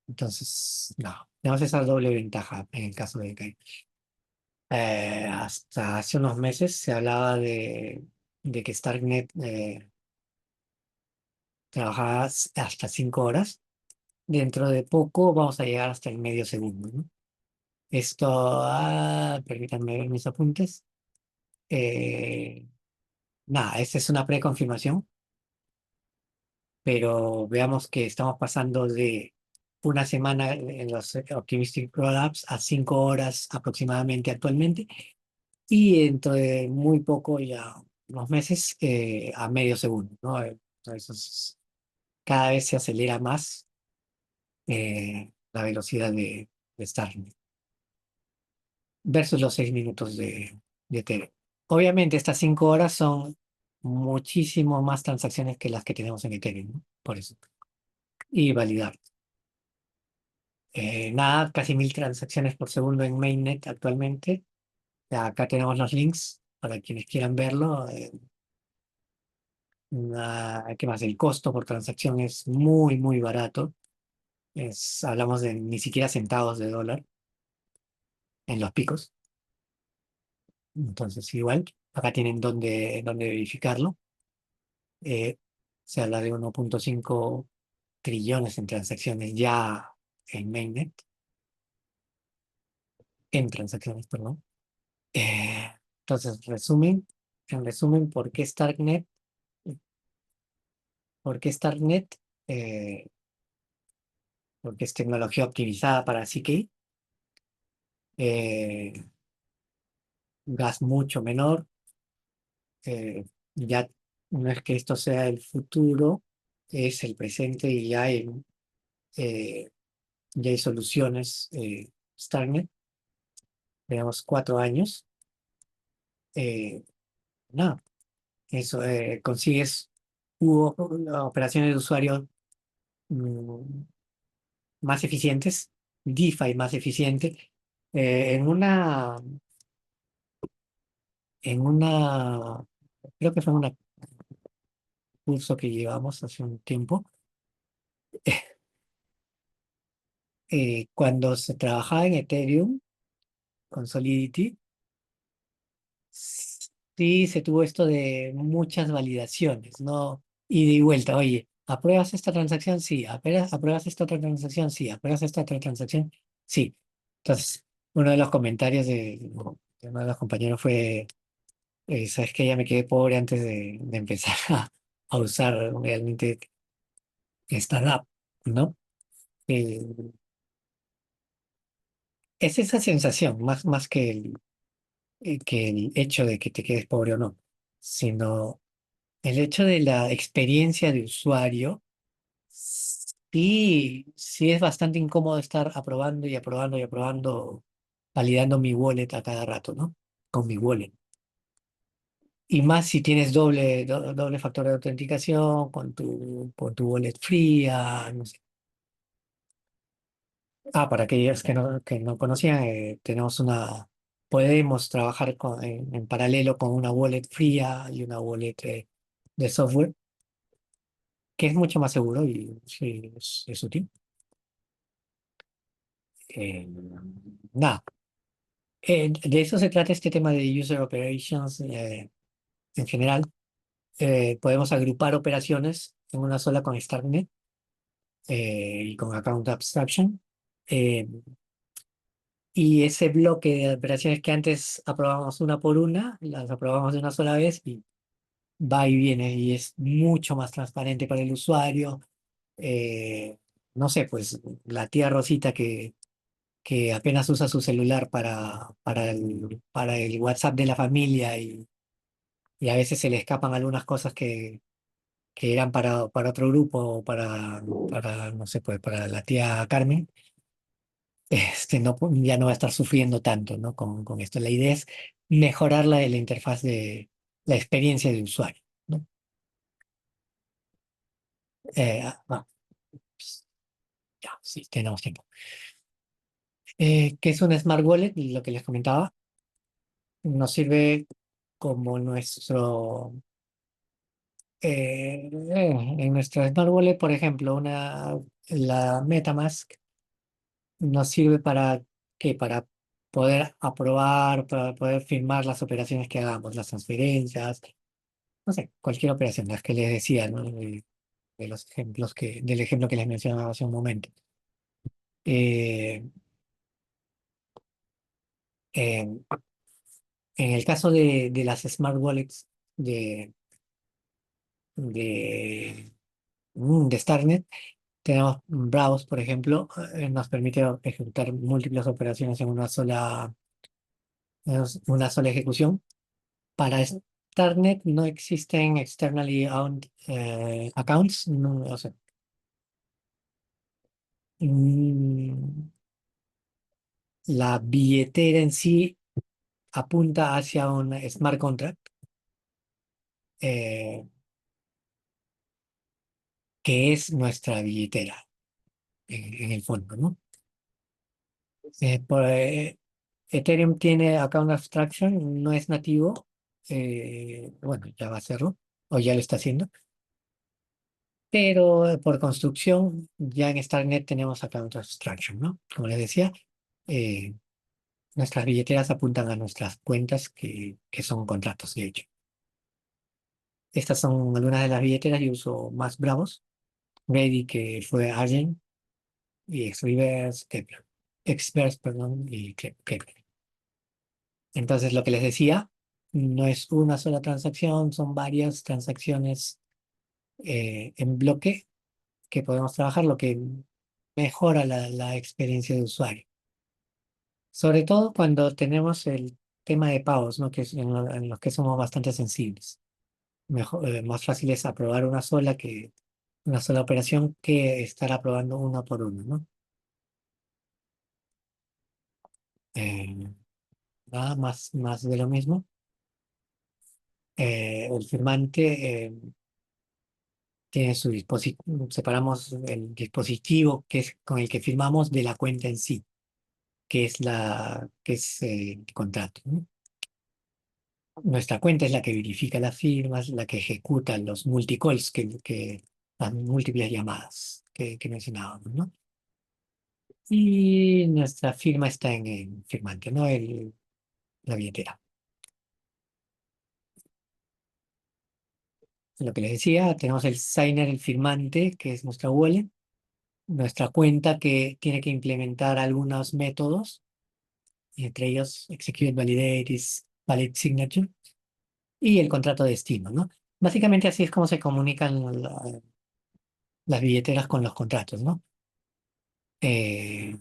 Entonces, no, tenemos esa doble ventaja en el caso de Cairo. Hasta hace unos meses se hablaba de que Starknet trabajaba hasta 5 horas. Dentro de poco vamos a llegar hasta el medio segundo, ¿no? Esto, permítanme ver mis apuntes. Eh, Nada, esta es una preconfirmación, pero veamos que estamos pasando de una semana en los Optimistic Rollups a 5 horas aproximadamente actualmente, y dentro de muy poco, ya unos meses, a medio segundo, ¿no? Entonces, cada vez se acelera más la velocidad de Starlink versus los 6 minutos de TV. Obviamente, estas 5 horas son muchísimo más transacciones que las que tenemos en Ethereum, ¿no? Por eso. Y validar. Nada, casi 1000 transacciones por segundo en Mainnet actualmente. Ya acá tenemos los links para quienes quieran verlo. ¿Qué más? El costo por transacción es muy, muy barato. Hablamos de ni siquiera centavos de dólar en los picos. Entonces, igual, acá tienen donde verificarlo. Eh, Se habla de 1,5 trillones en transacciones ya en Mainnet, en transacciones, perdón. Eh, entonces, en resumen, ¿por qué Starknet? ¿Por qué Starknet? Eh, Porque es tecnología optimizada para CK, gas mucho menor. Ya no es que esto sea el futuro, es el presente, y eh, ya hay soluciones. Starknet, tenemos 4 años. Eh, Nada, eso, hubo operaciones de usuario mm, más eficientes, DeFi más eficiente. En una, creo que fue en un curso que llevamos hace un tiempo, cuando se trabajaba en Ethereum con Solidity, sí se tuvo esto de muchas validaciones, ¿no? Ida y vuelta. Oye, ¿apruebas esta transacción? Sí. ¿Apruebas esta otra transacción? Sí. ¿Apruebas esta otra transacción? Sí. Entonces, uno de los comentarios de uno de los compañeros fue, ¿sabes qué? Ya me quedé pobre antes de empezar a usar realmente esta app, ¿no? Eh, es esa sensación, más que el hecho de que te quedes pobre o no, sino el hecho de la experiencia de usuario. Sí, sí es bastante incómodo estar aprobando y aprobando y aprobando, validando mi wallet a cada rato, ¿no? Con mi wallet. Y más si tienes doble factor de autenticación con tu wallet fría, no sé. Para aquellos que no conocían, podemos trabajar en paralelo con una wallet fría y una wallet de software, que es mucho más seguro y sí, es útil. Eh, Nada. De eso se trata este tema de user operations, en general. Podemos agrupar operaciones en una sola con StarkNet, y con Account Abstraction. Eh, y ese bloque de operaciones que antes aprobábamos una por una, las aprobamos de una sola vez y va y viene, y es mucho más transparente para el usuario. Eh, no sé, pues la tía Rosita que apenas usa su celular para el WhatsApp de la familia, y a veces se le escapan algunas cosas que eran para otro grupo o no sé, pues para la tía Carmen, no, ya no va a estar sufriendo tanto, ¿no? Con esto. La idea es mejorar la interfaz de la experiencia de usuario, ¿no? Pues, ya, sí, tenemos tiempo. ¿Qué es un Smart Wallet? Lo que les comentaba, nos sirve como en nuestro Smart Wallet, por ejemplo, la MetaMask nos sirve para poder aprobar, para poder firmar las operaciones que hagamos, las transferencias, no sé, cualquier operación, las que les decía, ¿no? De los ejemplos del ejemplo que les mencionaba hace un momento. Eh, en en el caso de las Smart Wallets de, de, de Starknet, tenemos Browse, por ejemplo, nos permite ejecutar múltiples operaciones en una sola ejecución. Para Starknet no existen externally owned accounts. No, o sea, mm, la billetera en sí apunta hacia un smart contract, eh, que es nuestra billetera en el fondo, ¿no? Por, Ethereum tiene account abstraction, no es nativo, bueno, ya va a hacerlo, o ya lo está haciendo, pero por construcción ya en Starknet tenemos account abstraction, ¿no? Como les decía, eh, nuestras billeteras apuntan a nuestras cuentas que son contratos, de hecho. Estas son algunas de las billeteras. Yo uso más Bravos, Ready, que fue Argent, y Xreverse, Kepler. Xverse, perdón, y Kepler. Entonces, lo que les decía, no es una sola transacción, son varias transacciones en bloque que podemos trabajar, lo que mejora la experiencia de usuario. Sobre todo cuando tenemos el tema de pagos, ¿no? Que es en los que somos bastante sensibles. Más fácil es aprobar una sola operación que estar aprobando una por una, ¿no? Eh, Nada más de lo mismo. El firmante tiene su dispositivo, separamos el dispositivo que es con el que firmamos de la cuenta en sí, que es el contrato, ¿no? Nuestra cuenta es la que verifica las firmas, la que ejecuta los multicalls, las múltiples llamadas que mencionábamos, ¿no? Y nuestra firma está en el firmante, ¿no? La billetera. Lo que les decía, tenemos el signer, el firmante, que es nuestra wallet, nuestra cuenta que tiene que implementar algunos métodos, y entre ellos Execute Valid Signature, y el contrato de destino, ¿no? Básicamente así es como se comunican las billeteras con los contratos, ¿no? Eh,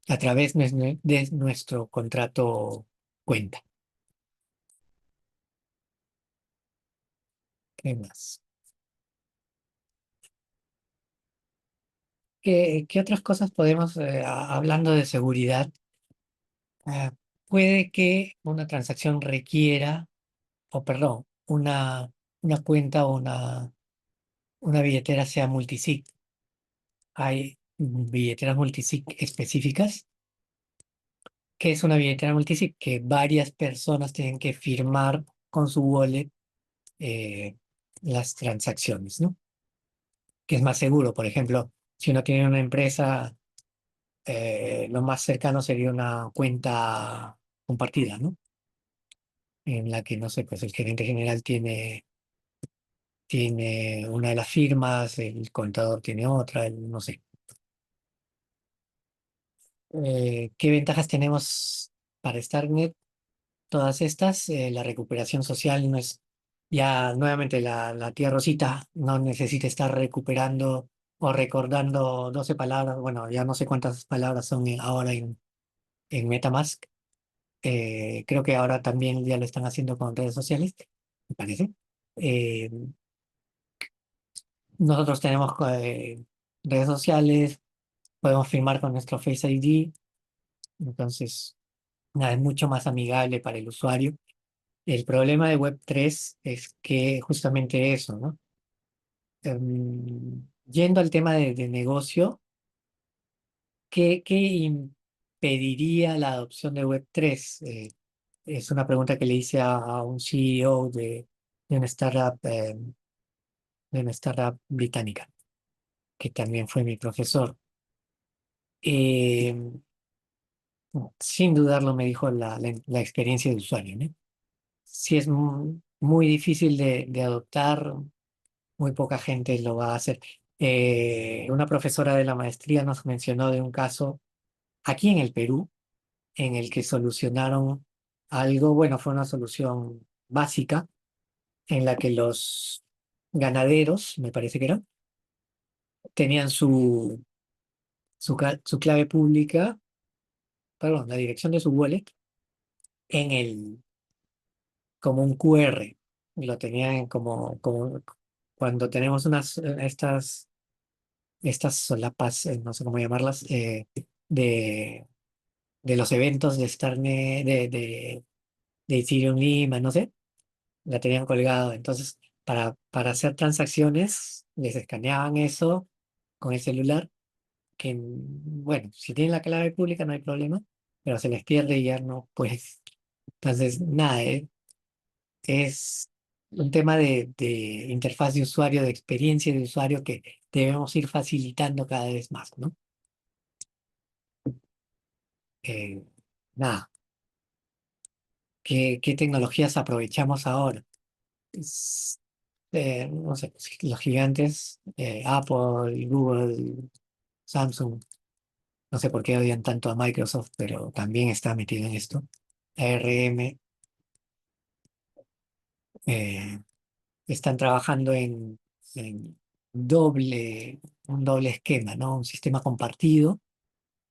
a través de nuestro contrato cuenta. ¿Qué más? ¿Qué otras cosas podemos, hablando de seguridad, ah, puede que una transacción requiera, o perdón, una cuenta o una billetera sea multisig? Hay billeteras multisig específicas. ¿Qué es una billetera multisig? Que varias personas tienen que firmar con su wallet eh, las transacciones, ¿no? Que es más seguro. Por ejemplo, si uno tiene una empresa, lo más cercano sería una cuenta compartida, ¿no? En la que, no sé, pues el gerente general tiene una de las firmas, el contador tiene otra, no sé. ¿Qué ventajas tenemos para Starknet? Todas estas, la recuperación social no es, ya nuevamente la tía Rosita no necesita estar recuperando o recordando 12 palabras, bueno, ya no sé cuántas palabras son ahora en MetaMask. Creo que ahora también ya lo están haciendo con redes sociales. me parece. Eh, Nosotros tenemos redes sociales, podemos firmar con nuestro Face ID, entonces nada, es mucho más amigable para el usuario. El problema de Web3 es que justamente eso, ¿no? Yendo al tema de negocio, ¿qué impediría la adopción de Web3? Es una pregunta que le hice a un CEO de una startup, de una startup británica, que también fue mi profesor. Eh, Sin dudarlo, me dijo la experiencia de usuario, ¿no? Si es muy difícil de adoptar, muy poca gente lo va a hacer. Una profesora de la maestría nos mencionó de un caso aquí en el Perú, en el que solucionaron algo, bueno, fue una solución básica, en la que los ganaderos, me parece que era, tenían su clave pública, perdón, la dirección de su wallet en como un QR. Lo tenían como cuando tenemos estas solapas, no sé cómo llamarlas, de, de los eventos de Starnet, de Ethereum Lima, no sé, la tenían colgado. Entonces, para hacer transacciones, les escaneaban eso con el celular, que, bueno, si tienen la clave pública no hay problema, pero se les pierde y ya no, pues. Entonces, nada, es un tema de interfaz de usuario, de experiencia de usuario que debemos ir facilitando cada vez más, ¿no? Eh, Nada, ¿qué tecnologías aprovechamos ahora? Es, no sé, los gigantes, Apple, Google, Samsung, no sé por qué odian tanto a Microsoft, pero también está metido en esto. ARM, eh, están trabajando en un doble esquema, ¿no? Un sistema compartido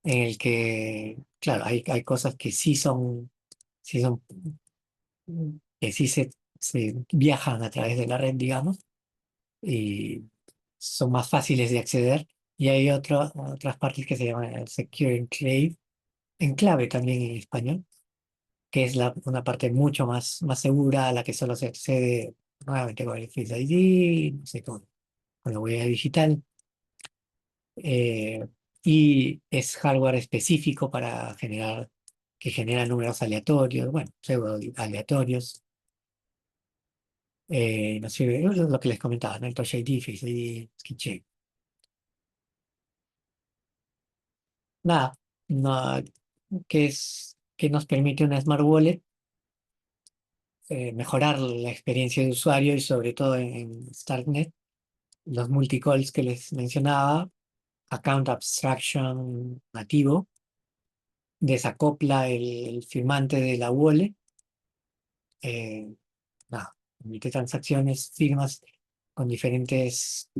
en el que, claro, hay cosas que sí son, que sí se viajan a través de la red, digamos, y son más fáciles de acceder. Y hay otras partes que se llaman el Secure Enclave, enclave también en español, que es una parte mucho más segura a la que solo se accede nuevamente con el Face ID, no sé, con la huella digital. eh, y es hardware específico para que genera números aleatorios, bueno, pseudo aleatorios. No sé, es lo que les comentaba, ¿no? El Touch ID, Face ID, Sketch. Nada, no, que nos permite una Smart Wallet, mejorar la experiencia de usuario y sobre todo en StarkNet, los multicalls que les mencionaba, account abstraction nativo, desacopla el firmante de la wallet, eh, nada, permite transacciones, firmas con diferentes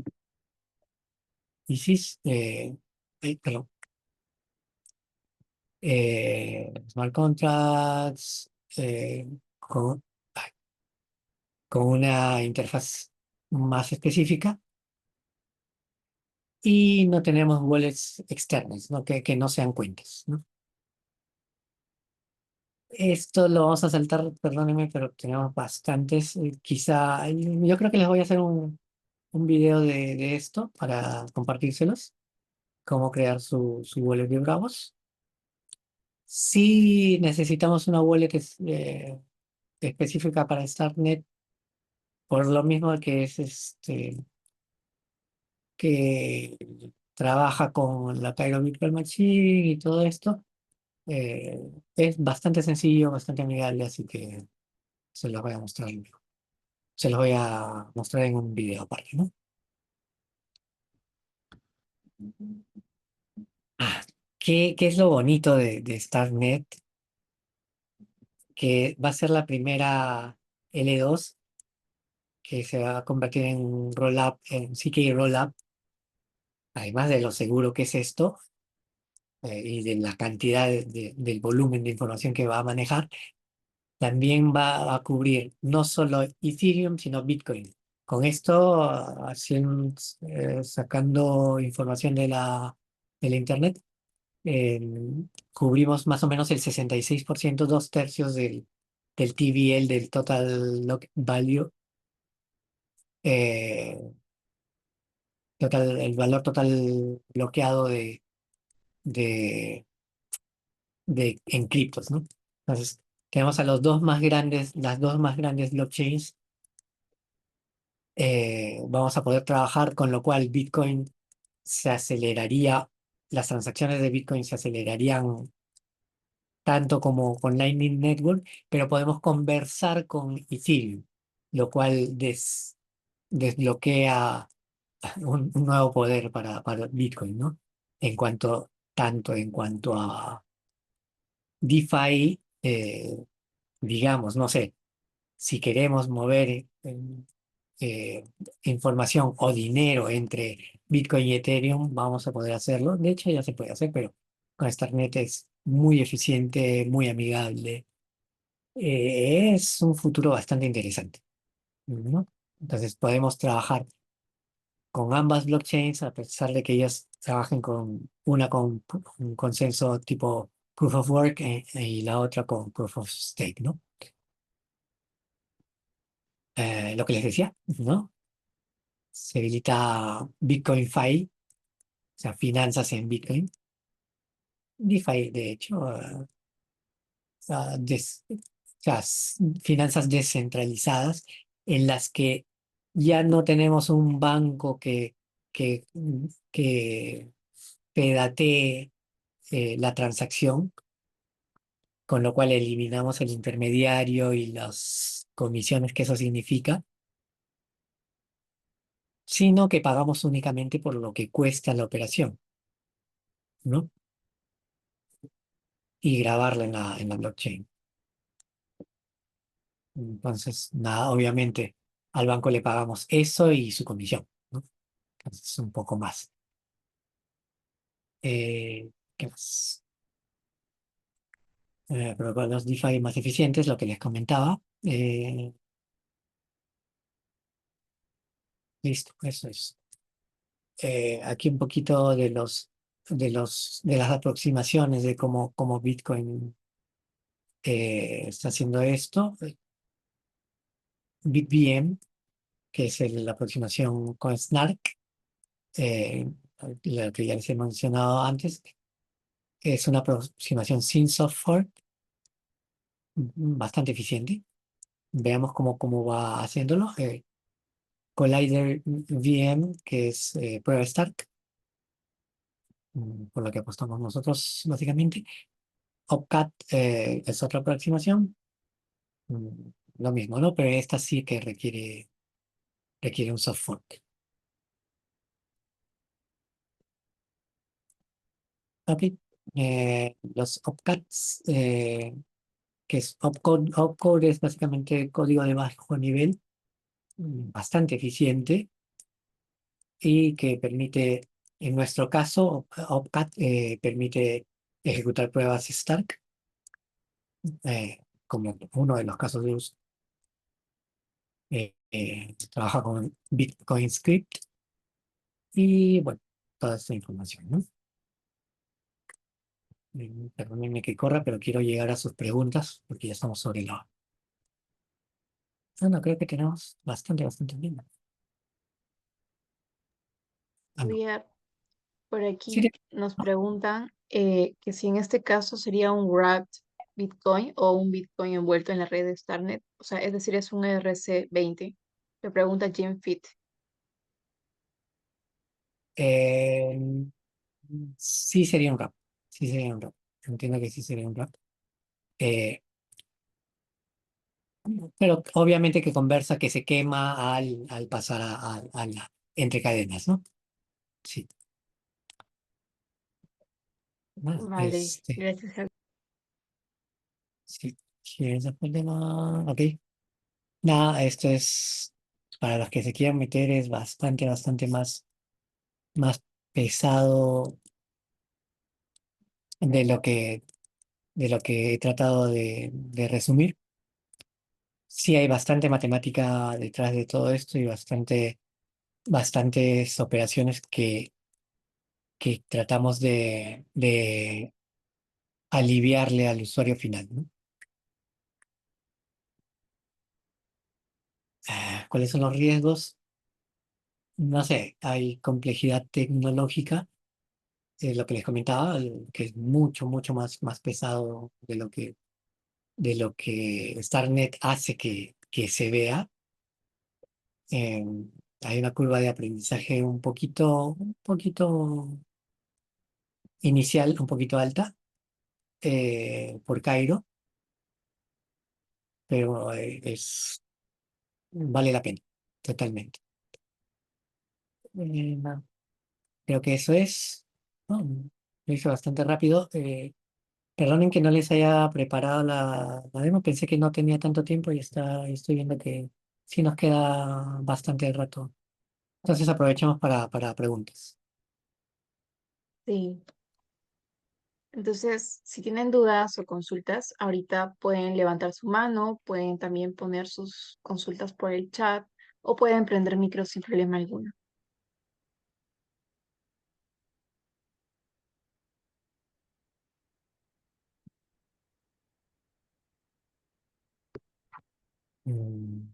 ISIS, perdón, smart contracts, con, con una interfaz más específica y no tenemos wallets externas, ¿no? Que no sean cuentas, ¿no? Esto lo vamos a saltar, perdónenme, pero tenemos bastantes. Quizá, yo creo que les voy a hacer un video de esto para compartírselos, cómo crear su wallet de Bravos. Si necesitamos una wallet específica para StarkNet, por lo mismo que es que trabaja con la Cairo Virtual Machine y todo esto, eh, es bastante sencillo, bastante amigable, así que se los voy a mostrar. Se los voy a mostrar en un video aparte, ¿no? Ah, ¿qué es lo bonito de StarkNet? Que va a ser la primera L2 que se va a convertir en un rollup, en CK Rollup, además de lo seguro que es esto, y de la cantidad del volumen de información que va a manejar, también va a cubrir no solo Ethereum, sino Bitcoin. Con esto, sacando información de la Internet, eh, cubrimos más o menos el 66%, dos tercios del TVL, del Total Lock Value, eh, el valor total bloqueado de, en criptos, ¿no? Entonces, tenemos a los dos más grandes, las dos más grandes blockchains. Vamos a poder trabajar, con lo cual Bitcoin se aceleraría, las transacciones de Bitcoin se acelerarían tanto como con Lightning Network, pero podemos conversar con Ethereum, lo cual desbloquea un nuevo poder para Bitcoin, ¿no? En cuanto a DeFi, digamos, no sé, si queremos mover eh, información o dinero entre Bitcoin y Ethereum, vamos a poder hacerlo. De hecho, ya se puede hacer, pero con Starknet es muy eficiente, muy amigable. Es un futuro bastante interesante, ¿no? Entonces podemos trabajar con ambas blockchains, a pesar de que ellas trabajen con una con un consenso tipo Proof of Work, y la otra con Proof of Stake, ¿no? Lo que les decía, ¿no? Se habilita Bitcoin Fi, o sea, finanzas en Bitcoin. DeFi, de hecho, o sea, finanzas descentralizadas en las que ya no tenemos un banco que, que pedatee la transacción, con lo cual eliminamos el intermediario y las comisiones que eso significa, sino que pagamos únicamente por lo que cuesta la operación, ¿no? Y grabarla en la blockchain. Entonces, nada, obviamente al banco le pagamos eso y su comisión, ¿no? Entonces, un poco más. ¿Qué más? Pero para los DeFi más eficientes, lo que les comentaba. Listo, eso es. Aquí un poquito de las aproximaciones de cómo Bitcoin está haciendo esto. BitVM, que es la aproximación con Snark, eh, la que ya les he mencionado antes, es una aproximación sin software bastante eficiente. Veamos cómo va haciéndolo. Collider VM, que es Prueba Stark, por lo que apostamos nosotros, básicamente. Opcat es otra aproximación, mm, lo mismo, ¿no? Pero esta sí que requiere un soft fork. Ok. Los Opcats, que es Opcode es básicamente código de bajo nivel, bastante eficiente y que permite, en nuestro caso, Opcat permite ejecutar pruebas Stark, como uno de los casos de uso. Trabaja con Bitcoin Script y bueno, toda esta información, ¿no? Perdónenme que corra, pero quiero llegar a sus preguntas porque ya estamos sobre la hora. No, creo que tenemos bastante bien. Ah, no. Javier, por Sí, aquí nos preguntan que si en este caso sería un wrapped Bitcoin o un Bitcoin envuelto en la red de Starnet, o sea, es decir, es un ERC-20. Le pregunta Jim Fit. eh, sí sería un rap. Sí sería un rap. Entiendo que sí sería un rap. Eh, pero obviamente que conversa que se quema al pasar a la entre cadenas, ¿no? Sí. Nada, Vale, gracias, Javier. sí. Sí, ese fue el tema. Ok. Nada, esto es, para los que se quieran meter, es bastante más pesado de lo que, de lo que he tratado de resumir. sí hay bastante matemática detrás de todo esto y bastantes operaciones que tratamos de aliviarle al usuario final, ¿no? ¿Cuáles son los riesgos? No sé, hay complejidad tecnológica, lo que les comentaba, que es mucho más pesado de lo que StarNet hace que se vea. Eh, Hay una curva de aprendizaje un poquito inicial, un poquito alta, por Cairo, pero vale la pena, totalmente. No, creo que eso es, ¿no? Lo hice bastante rápido. Perdonen que no les haya preparado la demo, pensé que no tenía tanto tiempo y estoy viendo que sí nos queda bastante rato. Entonces aprovechemos para preguntas. Sí. Entonces, si tienen dudas o consultas, ahorita pueden levantar su mano, pueden también poner sus consultas por el chat o pueden prender micro sin problema alguno. Mm,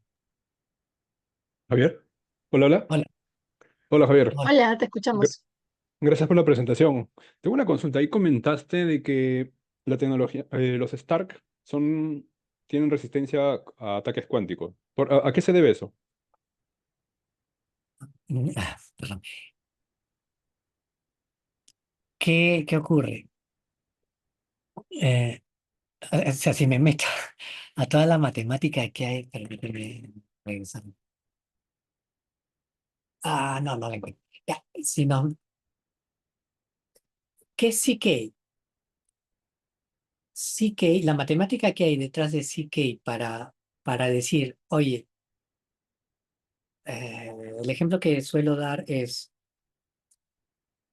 Javier, hola, hola. Hola, Hola, Javier. hola. Hola, te Gr- escuchamos. Gracias por la presentación. Tengo una consulta. Ahí comentaste de que la tecnología, los Stark tienen resistencia a ataques cuánticos. ¿A qué se debe eso? Perdón. ¿Qué ocurre? Eh, o sea, si me meto a toda la matemática que hay, permíteme regresar. No, no la encuentro. Ya, si no, ¿qué es CK? CK, la matemática que hay detrás de CK para decir, oye, el ejemplo que suelo dar es,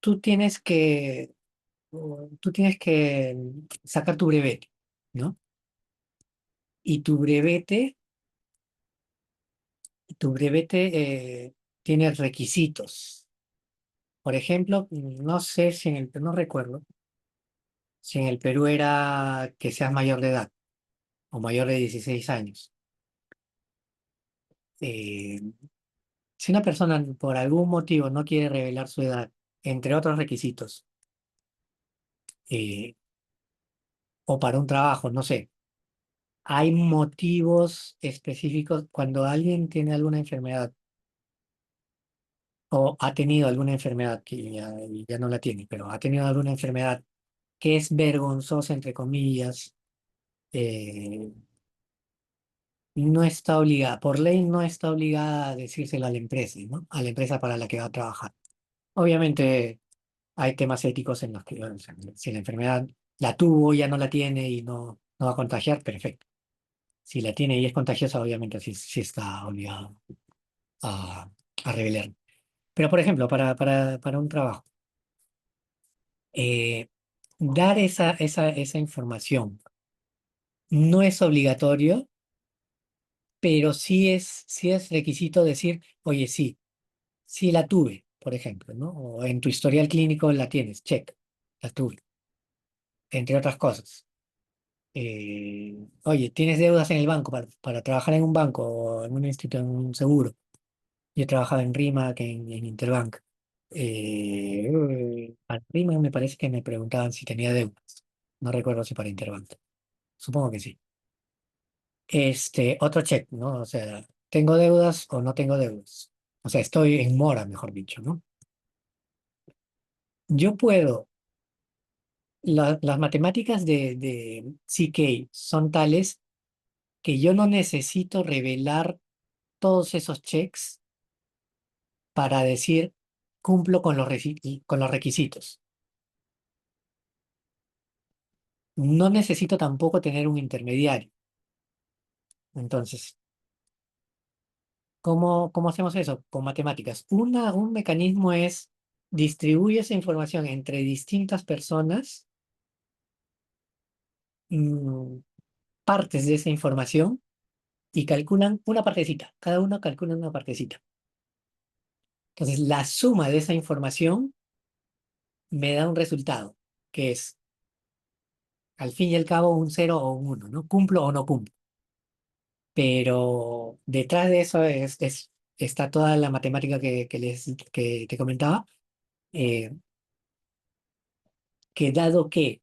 tú tienes que, tú tienes que sacar tu brevete, ¿no? Y tu brevete tiene requisitos. Por ejemplo, no sé si no recuerdo si en el Perú era que seas mayor de edad o mayor de 16 años. Eh, si una persona por algún motivo no quiere revelar su edad, entre otros requisitos, eh, o para un trabajo, no sé, hay motivos específicos cuando alguien tiene alguna enfermedad o ha tenido alguna enfermedad que ya no la tiene, pero ha tenido alguna enfermedad que es vergonzosa, entre comillas, eh, no está obligada, por ley no está obligada a decírselo a la empresa, ¿no? A la empresa para la que va a trabajar. Obviamente hay temas éticos en los que, o sea, si la enfermedad la tuvo, ya no la tiene y no va a contagiar, perfecto. Si la tiene y es contagiosa, obviamente sí está obligado a, a revelar. Pero, por ejemplo, para un trabajo, eh, dar esa información no es obligatorio, pero sí es requisito decir, oye, sí la tuve, por ejemplo, ¿no? O en tu historial clínico la tienes, check, la tuve, entre otras cosas. Oye, tienes deudas en el banco para trabajar en un banco o en un instituto, en un seguro. Yo trabajaba en RIMAC, en Interbank. Para RIMAC me parece que me preguntaban si tenía deudas. No recuerdo si para Interbank. Supongo que sí. Otro check, ¿no? O sea, ¿tengo deudas o no tengo deudas? O sea, estoy en mora, mejor dicho, ¿no? Yo puedo, las matemáticas de CK son tales que yo no necesito revelar todos esos checks para decir cumplo con los requisitos. No necesito tampoco tener un intermediario. Entonces, ¿cómo hacemos eso? Con matemáticas. Un mecanismo es distribuye esa información entre distintas personas, mm, partes de esa información, y calculan una partecita. Cada uno calcula una partecita. Entonces, la suma de esa información me da un resultado, que es, al fin y al cabo, un 0 o un 1, ¿no? Cumplo o no cumplo. Pero detrás de eso está toda la matemática que te comentaba, eh, que dado que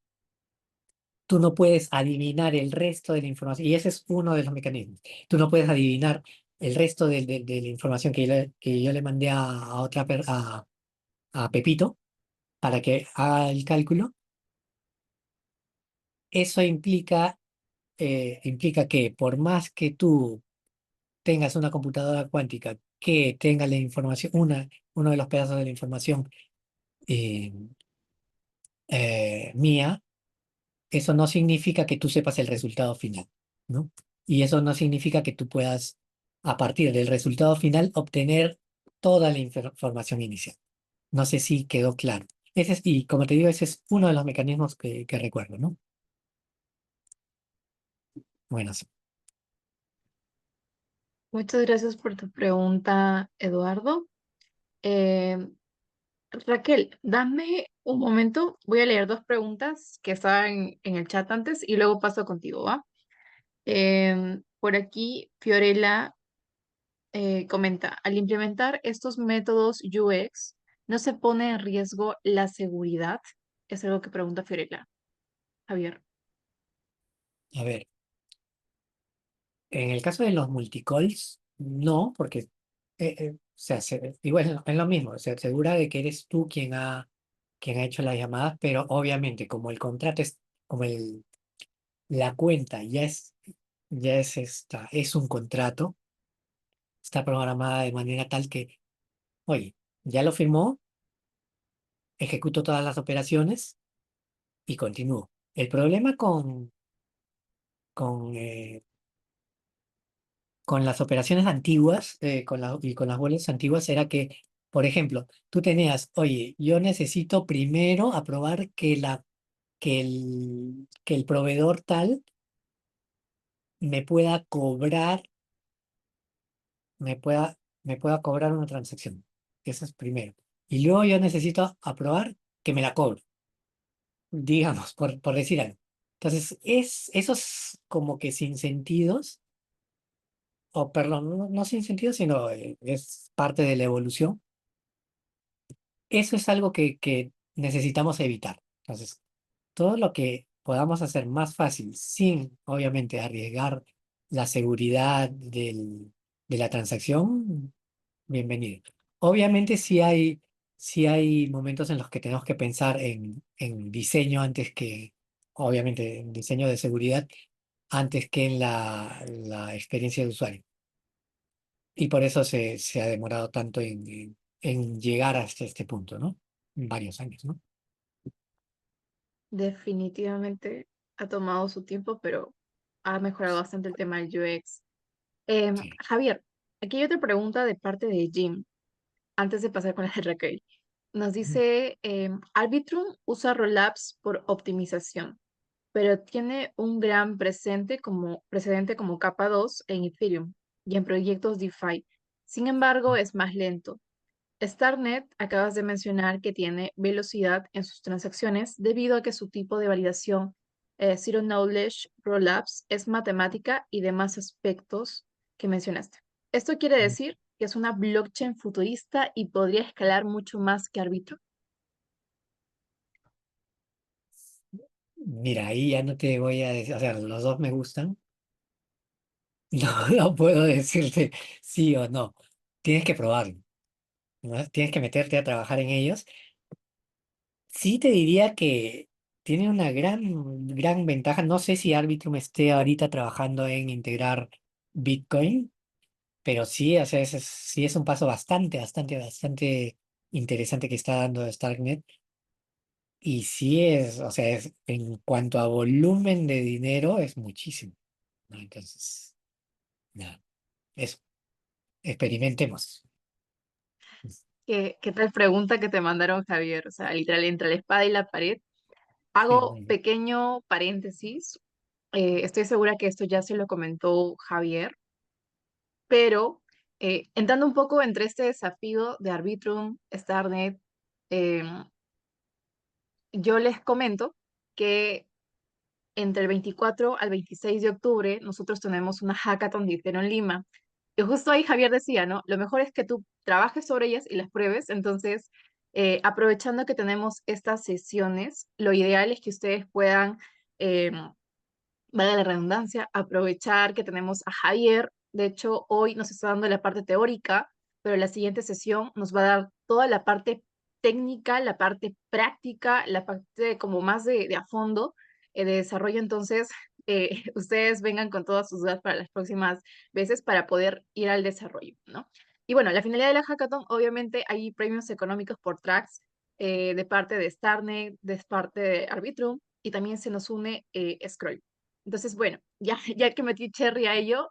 tú no puedes adivinar el resto de la información, y ese es uno de los mecanismos, tú no puedes adivinar el resto de la información que yo le mandé a Pepito para que haga el cálculo. Eso implica que por más que tú tengas una computadora cuántica que tenga la información, uno de los pedazos de la información eh, mía, eso no significa que tú sepas el resultado final, ¿no? Y eso no significa que tú puedas, a partir del resultado final, obtener toda la información inicial. No sé si quedó claro. Y como te digo, ese es uno de los mecanismos que recuerdo, ¿no? Bueno, sí. Muchas gracias por tu pregunta, Eduardo. Eh, Raquel, dame un momento. Voy a leer dos preguntas que estaban en el chat antes y luego paso contigo, ¿va? Por aquí, Fiorella comenta, al implementar estos métodos UX, ¿no se pone en riesgo la seguridad? Es algo que pregunta Fiorella. Javier. A ver, en el caso de los multicalls, no, porque igual es lo mismo, se asegura de que eres tú quien ha hecho las llamadas, pero obviamente como el contrato es, como la cuenta es un contrato, está programada de manera tal que, oye, ya lo firmó, ejecuto todas las operaciones y continúo. El problema con, eh, con las operaciones antiguas, y con las wallets antiguas, era que, por ejemplo, tú tenías, oye, yo necesito primero aprobar que el proveedor tal me pueda cobrar, me pueda cobrar una transacción. Eso es primero. Y luego yo necesito aprobar que me la cobre, digamos, por decir algo. Entonces, esos como que sin sentidos, o perdón, no sin sentido, sino es parte de la evolución. Eso es algo que necesitamos evitar. Entonces, todo lo que podamos hacer más fácil, sin obviamente arriesgar la seguridad de la transacción, bienvenido. Obviamente sí hay momentos en los que tenemos que pensar en diseño antes que, obviamente, en diseño de seguridad antes que en la experiencia de usuario. Y por eso se ha demorado tanto en llegar hasta este punto, ¿no? Varios años, ¿no? Definitivamente ha tomado su tiempo, pero ha mejorado bastante el tema del UX. Sí. Javier, aquí hay otra pregunta de parte de Jim, antes de pasar con la de Raquel. Nos dice, Arbitrum usa Rollups por optimización, pero tiene un gran precedente como capa 2 en Ethereum y en proyectos DeFi. Sin embargo, es más lento. StarNet, acabas de mencionar que tiene velocidad en sus transacciones debido a que su tipo de validación Zero Knowledge Rollups es matemática y demás aspectos que mencionaste. Esto quiere decir que es una blockchain futurista y podría escalar mucho más que Arbitrum. Mira, ahí ya no te voy a decir, o sea, los dos me gustan. No puedo decirte sí o no. Tienes que probarlo, ¿no? Tienes que meterte a trabajar en ellos. Sí te diría que tiene una gran ventaja. No sé si Arbitrum esté ahorita trabajando en integrar Bitcoin, pero sí, o sea, sí es un paso bastante interesante que está dando Starknet. Y sí o sea, en cuanto a volumen de dinero, es muchísimo, ¿no? Entonces, nada, eso, experimentemos. ¿Qué tal pregunta que te mandaron, Javier? O sea, literal, entre la espada y la pared. Sí, Hago muy bien. pequeño paréntesis. Estoy segura que esto ya se lo comentó Javier, pero entrando un poco entre este desafío de Arbitrum, Starnet, em, yo les comento que entre el 24 al 26 de octubre nosotros tenemos una hackathon de Ithero en Lima. Y justo ahí Javier decía, ¿no? Lo mejor es que tú trabajes sobre ellas y las pruebes. Entonces, aprovechando que tenemos estas sesiones, lo ideal es que ustedes puedan, valga la redundancia, aprovechar que tenemos a Javier. De hecho, hoy nos está dando la parte teórica, pero la siguiente sesión nos va a dar toda la parte técnica, la parte práctica, la parte como más de a fondo de desarrollo. Entonces, ustedes vengan con todas sus dudas para las próximas veces para poder ir al desarrollo, ¿no? Y bueno, la finalidad de la hackathon, obviamente, hay premios económicos por tracks de parte de Starnet, de parte de Arbitrum, y también se nos une Scroll. Entonces, bueno, ya, ya que metí cherry a ello,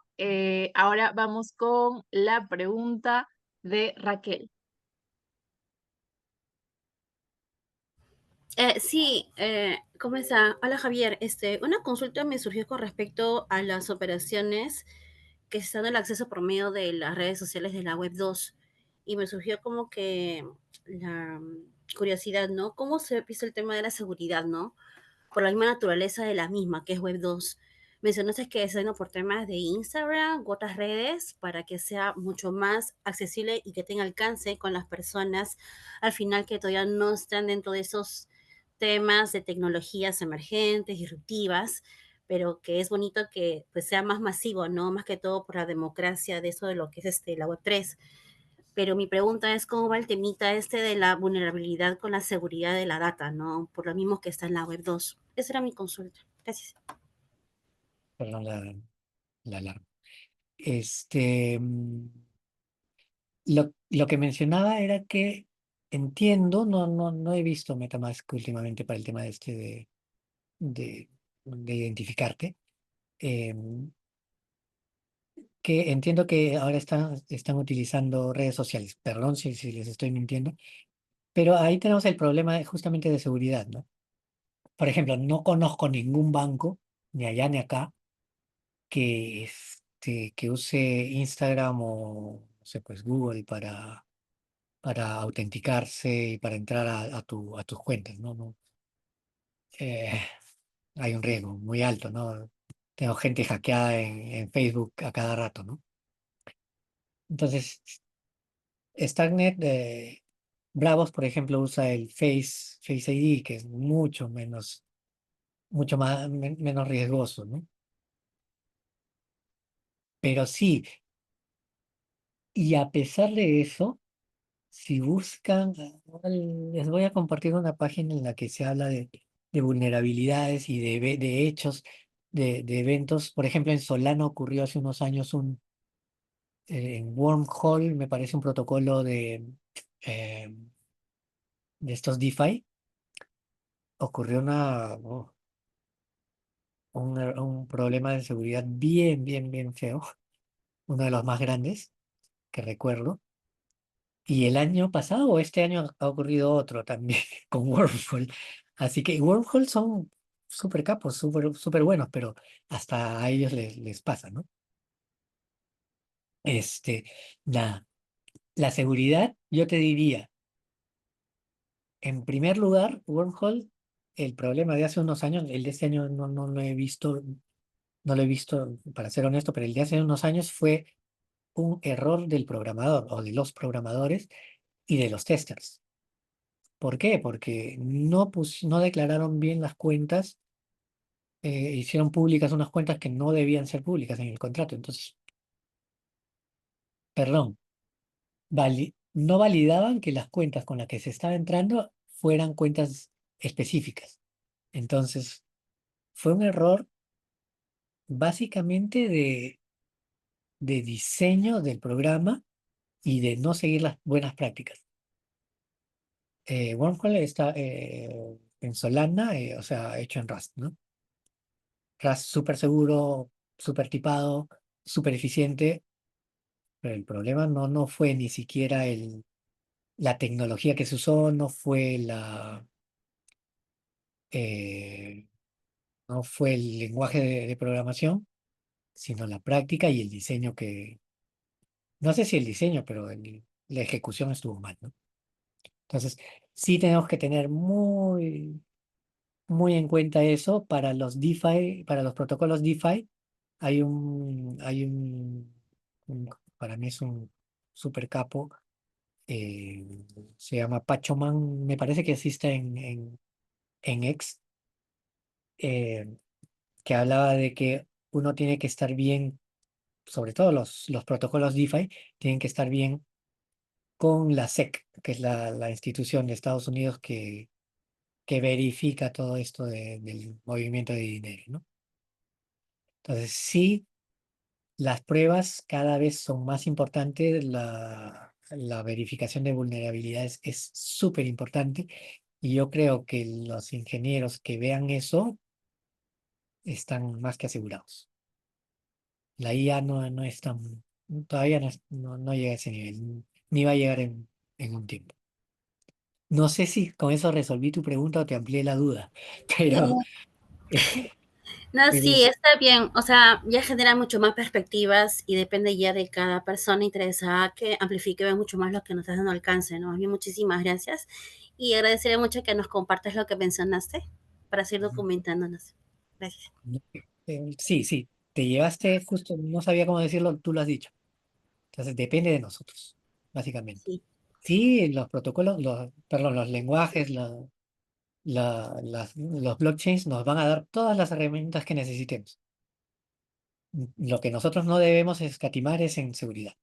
ahora vamos con la pregunta de Raquel. Sí, ¿cómo está? Hola Javier, una consulta me surgió con respecto a las operaciones que están el acceso por medio de las redes sociales de la web 2 y me surgió como que la curiosidad, ¿no? ¿Cómo se ha visto el tema de la seguridad, ¿no? Por la misma naturaleza de la misma, que es web 2. Mencionaste que es por temas de Instagram u otras redes para que sea mucho más accesible y que tenga alcance con las personas al final que todavía no están dentro de esos temas de tecnologías emergentes, disruptivas, pero que es bonito que pues sea más masivo, ¿no? Más que todo por la democracia de eso de lo que es la web 3. Pero mi pregunta es cómo va el temita de la vulnerabilidad con la seguridad de la data, ¿no? Por lo mismo que está en la web 2. Esa era mi consulta. Gracias. Perdón la alarma. Este, lo que mencionaba era que entiendo, no he visto MetaMask últimamente para el tema de, de identificarte. Que entiendo que ahora están utilizando redes sociales. Perdón si les estoy mintiendo, pero ahí tenemos el problema justamente de seguridad, ¿no? Por ejemplo, no conozco ningún banco, ni allá ni acá, que use Instagram o, no sé, pues Google para autenticarse y para entrar a tus cuentas, ¿no? Eh, Hay un riesgo muy alto, ¿no? Tengo gente hackeada en Facebook a cada rato, ¿no? Entonces, Starknet, Bravos, por ejemplo, usa el Face ID, que es mucho más, menos riesgoso, ¿no? Pero sí, y a pesar de eso, si buscan, les voy a compartir una página en la que se habla de vulnerabilidades y de hechos, de eventos. Por ejemplo, en Solana ocurrió hace unos años en Wormhole, me parece un protocolo eh, de estos DeFi, ocurrió un problema de seguridad bien feo, uno de los más grandes que recuerdo. Y el año pasado o este año ha ocurrido otro también con Wormhole. Así que Wormhole son súper capos, súper buenos, pero hasta a ellos les pasa, ¿no? Este, la, la seguridad, yo te diría, en primer lugar, Wormhole, el problema de hace unos años, el de este año no lo he visto, no lo he visto, para ser honesto, pero el de hace unos años fue un error del programador o de los programadores y de los testers. ¿Por qué? Porque no declararon bien las cuentas, hicieron públicas unas cuentas que no debían ser públicas en el contrato. Entonces, perdón, no validaban que las cuentas con las que se estaba entrando fueran cuentas específicas. Entonces, fue un error básicamente de diseño del programa y de no seguir las buenas prácticas. Wormhole está en Solana, o sea, hecho en Rust, ¿no? Rust súper seguro, súper tipado, súper eficiente, pero el problema no fue ni siquiera la tecnología que se usó, eh, no fue el lenguaje de programación, sino la práctica y el diseño No sé si el diseño, pero la ejecución estuvo mal, ¿no? Entonces, sí tenemos que tener muy en cuenta eso para los DeFi, para los protocolos DeFi. Para mí es un super capo, eh, se llama Pachoman, me parece que existe en X, eh, que hablaba de que uno tiene que estar bien, sobre todo los protocolos DeFi, tienen que estar bien con la SEC, que es la institución de Estados Unidos que verifica todo esto del movimiento de dinero, ¿no? Entonces, sí, las pruebas cada vez son más importantes, la verificación de vulnerabilidades es súper importante y yo creo que los ingenieros que vean eso están más que asegurados. La IA no es tan, todavía no llega a ese nivel, ni va a llegar en un tiempo. No sé si con eso resolví tu pregunta o te amplié la duda, pero, No, pero sí, está bien. O sea, ya genera mucho más perspectivas y depende ya de cada persona interesada que amplifique mucho más lo que nos está dando alcance, ¿no? Más bien, muchísimas gracias. Y agradeceré mucho que nos compartas lo que mencionaste para seguir documentándonos. Gracias. sí, sí, te llevaste justo, no sabía cómo decirlo, tú lo has dicho. Entonces depende de nosotros, básicamente. Sí. Sí, los protocolos, perdón, los lenguajes, los blockchains nos van a dar todas las herramientas que necesitemos. Lo que nosotros no debemos escatimar es en seguridad.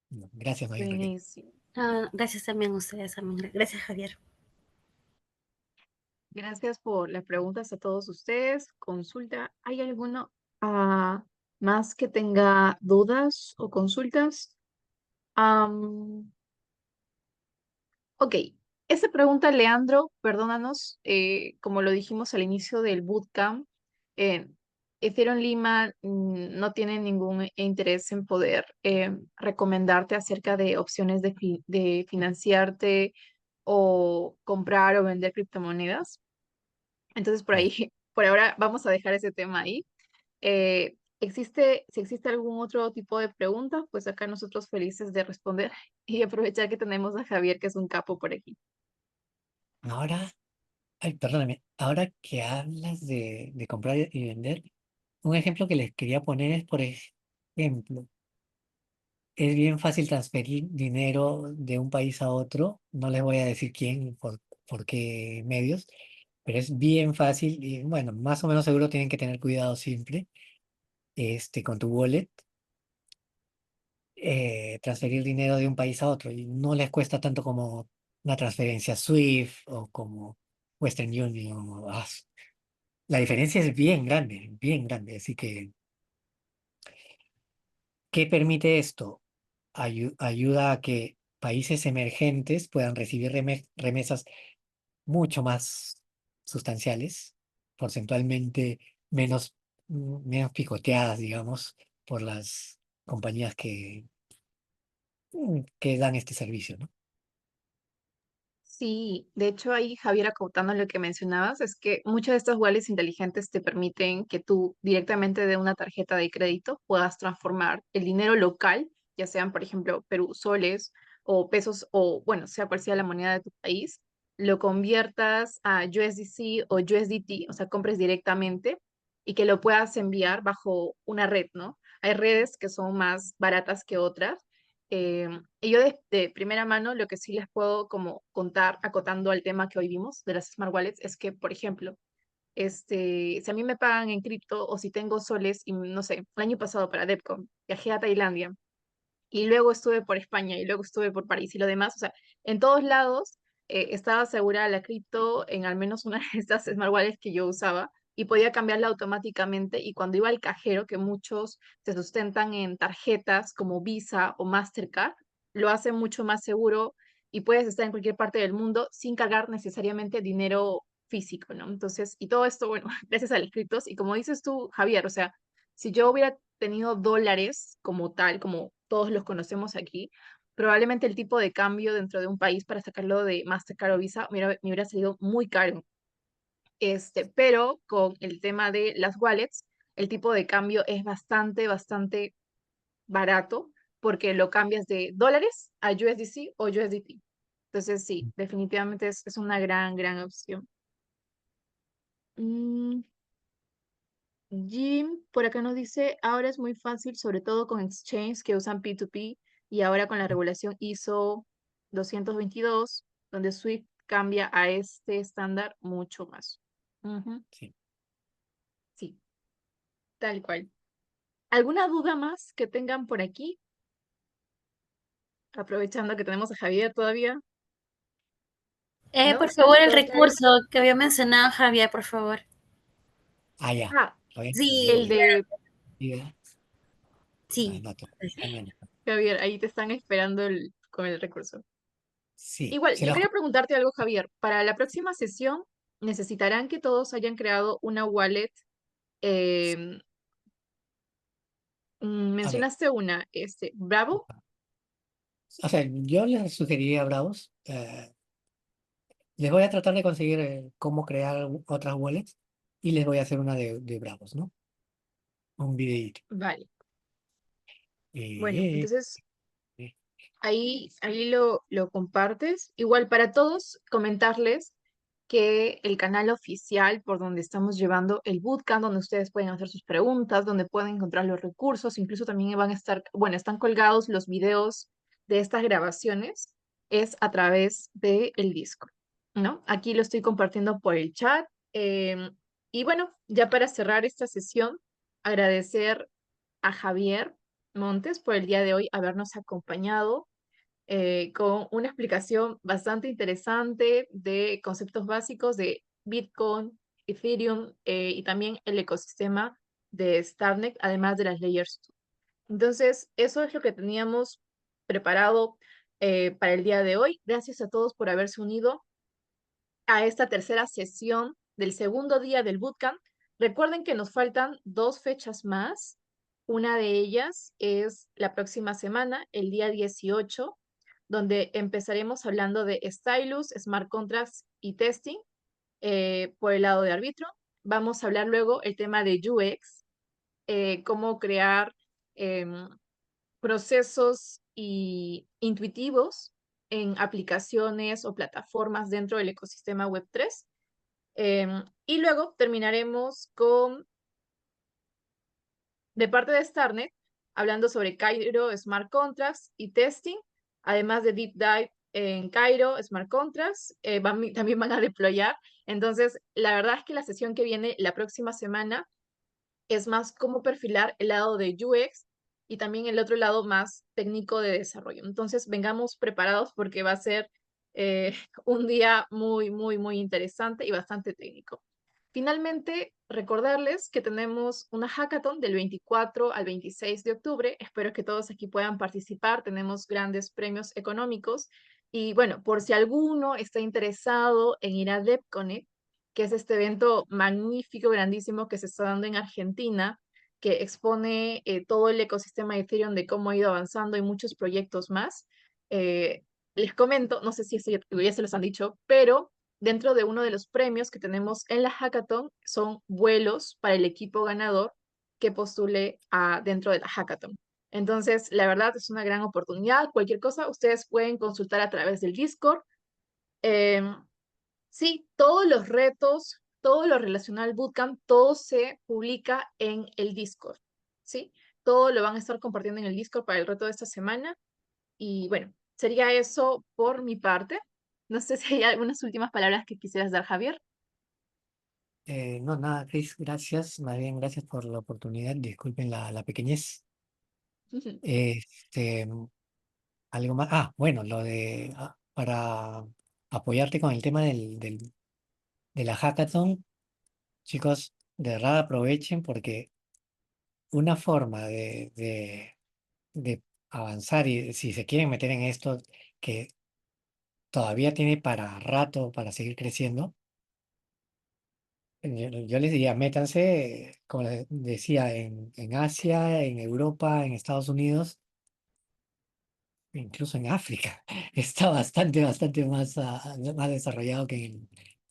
No, gracias, más bien, Raquel. Buenísimo. Ah, gracias también a ustedes, también. Gracias, Javier. Gracias por las preguntas a todos ustedes. Consulta, ¿hay alguno más que tenga dudas o consultas? Am, ok, esa pregunta, Leandro, perdónanos, como lo dijimos al inicio del bootcamp, eh, Ethereum Lima no tiene ningún interés en poder recomendarte acerca de opciones de financiarte o comprar o vender criptomonedas. Entonces, por Ya. ahí, por ahora vamos a dejar ese tema ahí. Si existe algún otro tipo de pregunta, pues acá nosotros felices de responder y aprovechar que tenemos a Javier, que es un capo por aquí. Ahora, ay, perdóname, ahora que hablas de comprar y vender, un ejemplo que les quería poner es, por ejemplo, es bien fácil transferir dinero de un país a otro. No les voy a decir quién, por qué medios, pero es bien fácil y bueno, más o menos seguro tienen que tener cuidado siempre con tu wallet, transferir dinero de un país a otro y no les cuesta tanto como una transferencia SWIFT o como Western Union. La diferencia es bien grande. Así que, ¿qué permite esto? Ayuda a que países emergentes puedan recibir remesas mucho más sustanciales, porcentualmente menos, menos picoteadas, digamos, por las compañías que dan este servicio, ¿no? Sí, de hecho ahí Javier, acotando lo que mencionabas, es que muchas de estas wallets inteligentes te permiten que tú directamente de una tarjeta de crédito puedas transformar el dinero local, ya sean, por ejemplo, Perú soles o pesos o, bueno, sea cual sea la moneda de tu país, lo conviertas a USDC o USDT, o sea, compres directamente y que lo puedas enviar bajo una red, ¿no? Hay redes que son más baratas que otras. Y yo de primera mano lo que sí les puedo como contar, acotando al tema que hoy vimos de las smart wallets, es que, por ejemplo, si a mí me pagan en cripto o si tengo soles, y no sé, el año pasado para DevCon, viajé a Tailandia y luego estuve por España y luego estuve por París y lo demás, o sea, en todos lados estaba asegurada la cripto en al menos una de estas smart wallets que yo usaba y podía cambiarla automáticamente y cuando iba al cajero, que muchos se sustentan en tarjetas como Visa o Mastercard, lo hace mucho más seguro y puedes estar en cualquier parte del mundo sin cargar necesariamente dinero físico, ¿no? Entonces, y todo esto, bueno, gracias a las criptos y como dices tú, Javier, o sea, si yo hubiera tenido dólares como tal, como todos los conocemos aquí, probablemente el tipo de cambio dentro de un país para sacarlo de Mastercard o Visa me hubiera salido muy caro. Pero con el tema de las wallets, el tipo de cambio es bastante, bastante barato porque lo cambias de dólares a USDC o USDT. Entonces, sí, definitivamente es una gran, gran opción. Mm, Jim, por acá nos dice, ahora es muy fácil, sobre todo con exchanges que usan P2P y ahora con la regulación ISO 222, donde Swift cambia a este estándar mucho más. Ujú, Sí. sí, tal cual. ¿Alguna duda más que tengan por aquí? Aprovechando que tenemos a Javier todavía, ¿no? Por favor, el ¿Todo claro? recurso que había mencionado Javier, por favor. Ah, ya. Ah, Lo había entendido el Sí, bien. de Sí, ¿verdad? Ah, sí. no, también. Javier, ahí te están esperando con el recurso. Sí, Igual, se yo los... quería preguntarte algo, Javier. Para la próxima sesión, necesitarán que todos hayan creado una wallet. em, A ver, mencionaste una, Bravo. o sea, yo les sugeriría a Bravos, les voy a tratar de conseguir cómo crear otras wallets y les voy a hacer una de Bravos, ¿no? Un videíto. Vale. Bueno, Eh, entonces eh, ahí lo compartes. Igual para todos, comentarles que el canal oficial por donde estamos llevando el bootcamp, donde ustedes pueden hacer sus preguntas, donde pueden encontrar los recursos, incluso también van a estar, bueno, están colgados los videos de estas grabaciones, es a través del Discord, ¿no? Aquí lo estoy compartiendo por el chat. Y bueno, ya para cerrar esta sesión, agradecer a Javier Montes por el día de hoy habernos acompañado con una explicación bastante interesante de conceptos básicos de Bitcoin, Ethereum y también el ecosistema de Starknet, además de las layers 2. Entonces, eso es lo que teníamos preparado para el día de hoy. Gracias a todos por haberse unido a esta tercera sesión del segundo día del bootcamp. Recuerden que nos faltan 2 fechas más. Una de ellas es la próxima semana, el día 18, donde empezaremos hablando de Stylus, Smart Contracts y Testing por el lado de árbitro. Vamos a hablar luego el tema de UX, cómo crear em, procesos intuitivos en aplicaciones o plataformas dentro del ecosistema Web3. Y luego terminaremos con, de parte de Starnet, hablando sobre Cairo Smart Contracts y testing, además de Deep Dive en Cairo Smart Contracts, también van a deployar. Entonces, la verdad es que la sesión que viene la próxima semana es más cómo perfilar el lado de UX y también el otro lado más técnico de desarrollo. Entonces, vengamos preparados porque va a ser eh, un día muy, muy, muy interesante y bastante técnico. Finalmente, recordarles que tenemos una hackathon del 24 al 26 de octubre. Espero que todos aquí puedan participar. Tenemos grandes premios económicos. Y bueno, por si alguno está interesado en ir a DevConnect, que es este evento magnífico, grandísimo que se está dando en Argentina, que expone todo el ecosistema de Ethereum, de cómo ha ido avanzando y muchos proyectos más. Eh, les comento, no sé si esto ya se los han dicho, pero dentro de uno de los premios que tenemos en la hackathon son vuelos para el equipo ganador que postule dentro de la hackathon. Entonces, la verdad es una gran oportunidad. Cualquier cosa, ustedes pueden consultar a través del Discord. Em, Sí, todos los retos, todo lo relacionado al bootcamp, todo se publica en el Discord, ¿sí? Todo lo van a estar compartiendo en el Discord para el reto de esta semana. Y bueno, sería eso por mi parte. No sé si hay algunas últimas palabras que quisieras dar, Javier. no, nada, Chris, gracias. Más bien, gracias por la oportunidad. Disculpen la pequeñez. Este, algo más. Ah, bueno, para apoyarte con el tema de la hackathon, chicos, de verdad aprovechen porque una forma de avanzar y si se quieren meter en esto, que todavía tiene para rato para seguir creciendo, yo les diría, métanse, como les decía, en Asia, en Europa, en Estados Unidos, incluso en África. Está bastante más, más desarrollado que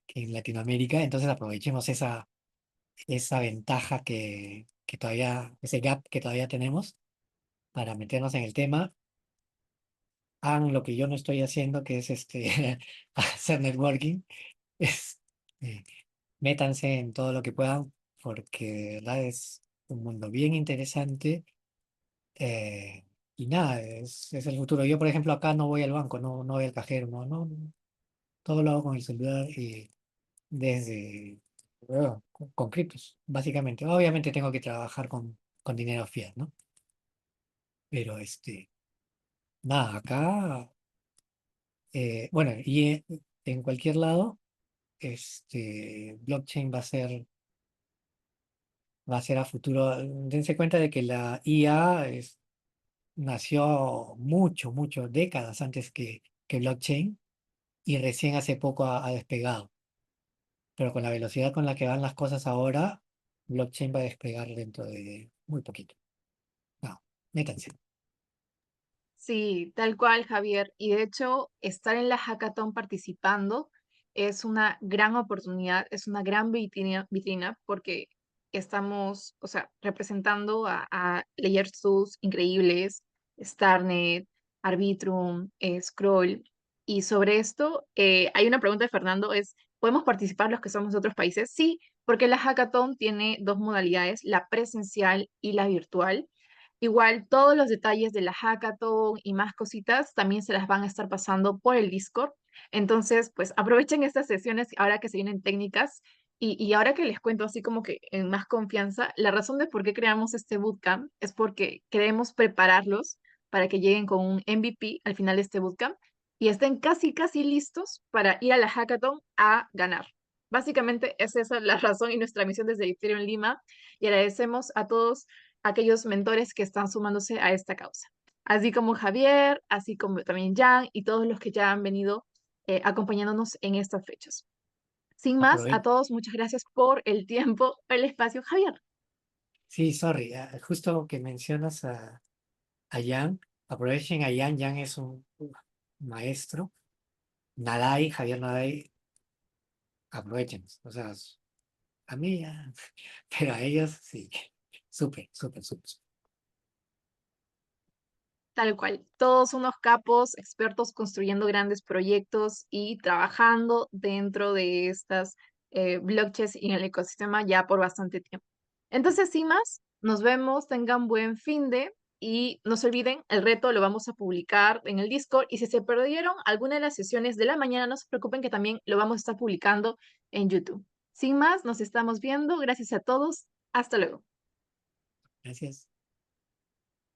en Latinoamérica. Entonces aprovechemos esa ventaja que todavía, ese gap que todavía tenemos para meternos en el tema. Hagan lo que yo no estoy haciendo, que es hacer networking. Es, eh, Métanse en todo lo que puedan, porque de verdad es un mundo bien interesante. eh, y nada, es el futuro. Yo, por ejemplo, acá no voy al banco, no voy al cajero, no, todo lo hago con el celular y desde con criptos, básicamente. Obviamente tengo que trabajar con dinero fiat, ¿no? Pero nada, acá, bueno, y en cualquier lado, blockchain va a ser a futuro. Dense cuenta de que la IA nació mucho, décadas antes que blockchain y recién hace poco ha despegado. Pero con la velocidad con la que van las cosas ahora, blockchain va a despegar dentro de muy poquito. No, métanse. Sí, tal cual, Javier. Y de hecho, estar en la hackathon participando es una gran oportunidad, es una gran vitrina porque estamos, o sea, representando a Layer 2 increíbles, Starnet, Arbitrum, Scroll. Y sobre esto, hay una pregunta de Fernando, ¿podemos participar los que somos de otros países? Sí, porque la hackathon tiene dos modalidades, la presencial y la virtual. Igual todos los detalles de la hackathon y más cositas también se las van a estar pasando por el Discord. Entonces, pues aprovechen estas sesiones ahora que se vienen técnicas y ahora que les cuento así como que en más confianza, la razón de por qué creamos este bootcamp es porque queremos prepararlos para que lleguen con un MVP al final de este bootcamp y estén casi listos para ir a la hackathon a ganar. Básicamente es esa la razón y nuestra misión desde Ethereum Lima y agradecemos a todos aquellos mentores que están sumándose a esta causa. Así como Javier, así como también Jan y todos los que ya han venido acompañándonos en estas fechas. Sin más, a Aprovechen. todos, muchas gracias por el tiempo, el espacio, Javier. Sí, sorry, justo que mencionas a Jan, aprovechen a Jan. Jan es un maestro. Nadai, Javier Nadai, aprovechen. O sea, a mí, pero a ellos sí. Súper. Tal cual, todos unos capos, expertos construyendo grandes proyectos y trabajando dentro de estas blockchains y en el ecosistema ya por bastante tiempo. Entonces, sin más, nos vemos, tengan buen fin de y no se olviden, el reto lo vamos a publicar en el Discord y si se perdieron alguna de las sesiones de la mañana, no se preocupen que también lo vamos a estar publicando en YouTube. Sin más, nos estamos viendo, gracias a todos, hasta luego. Gracias.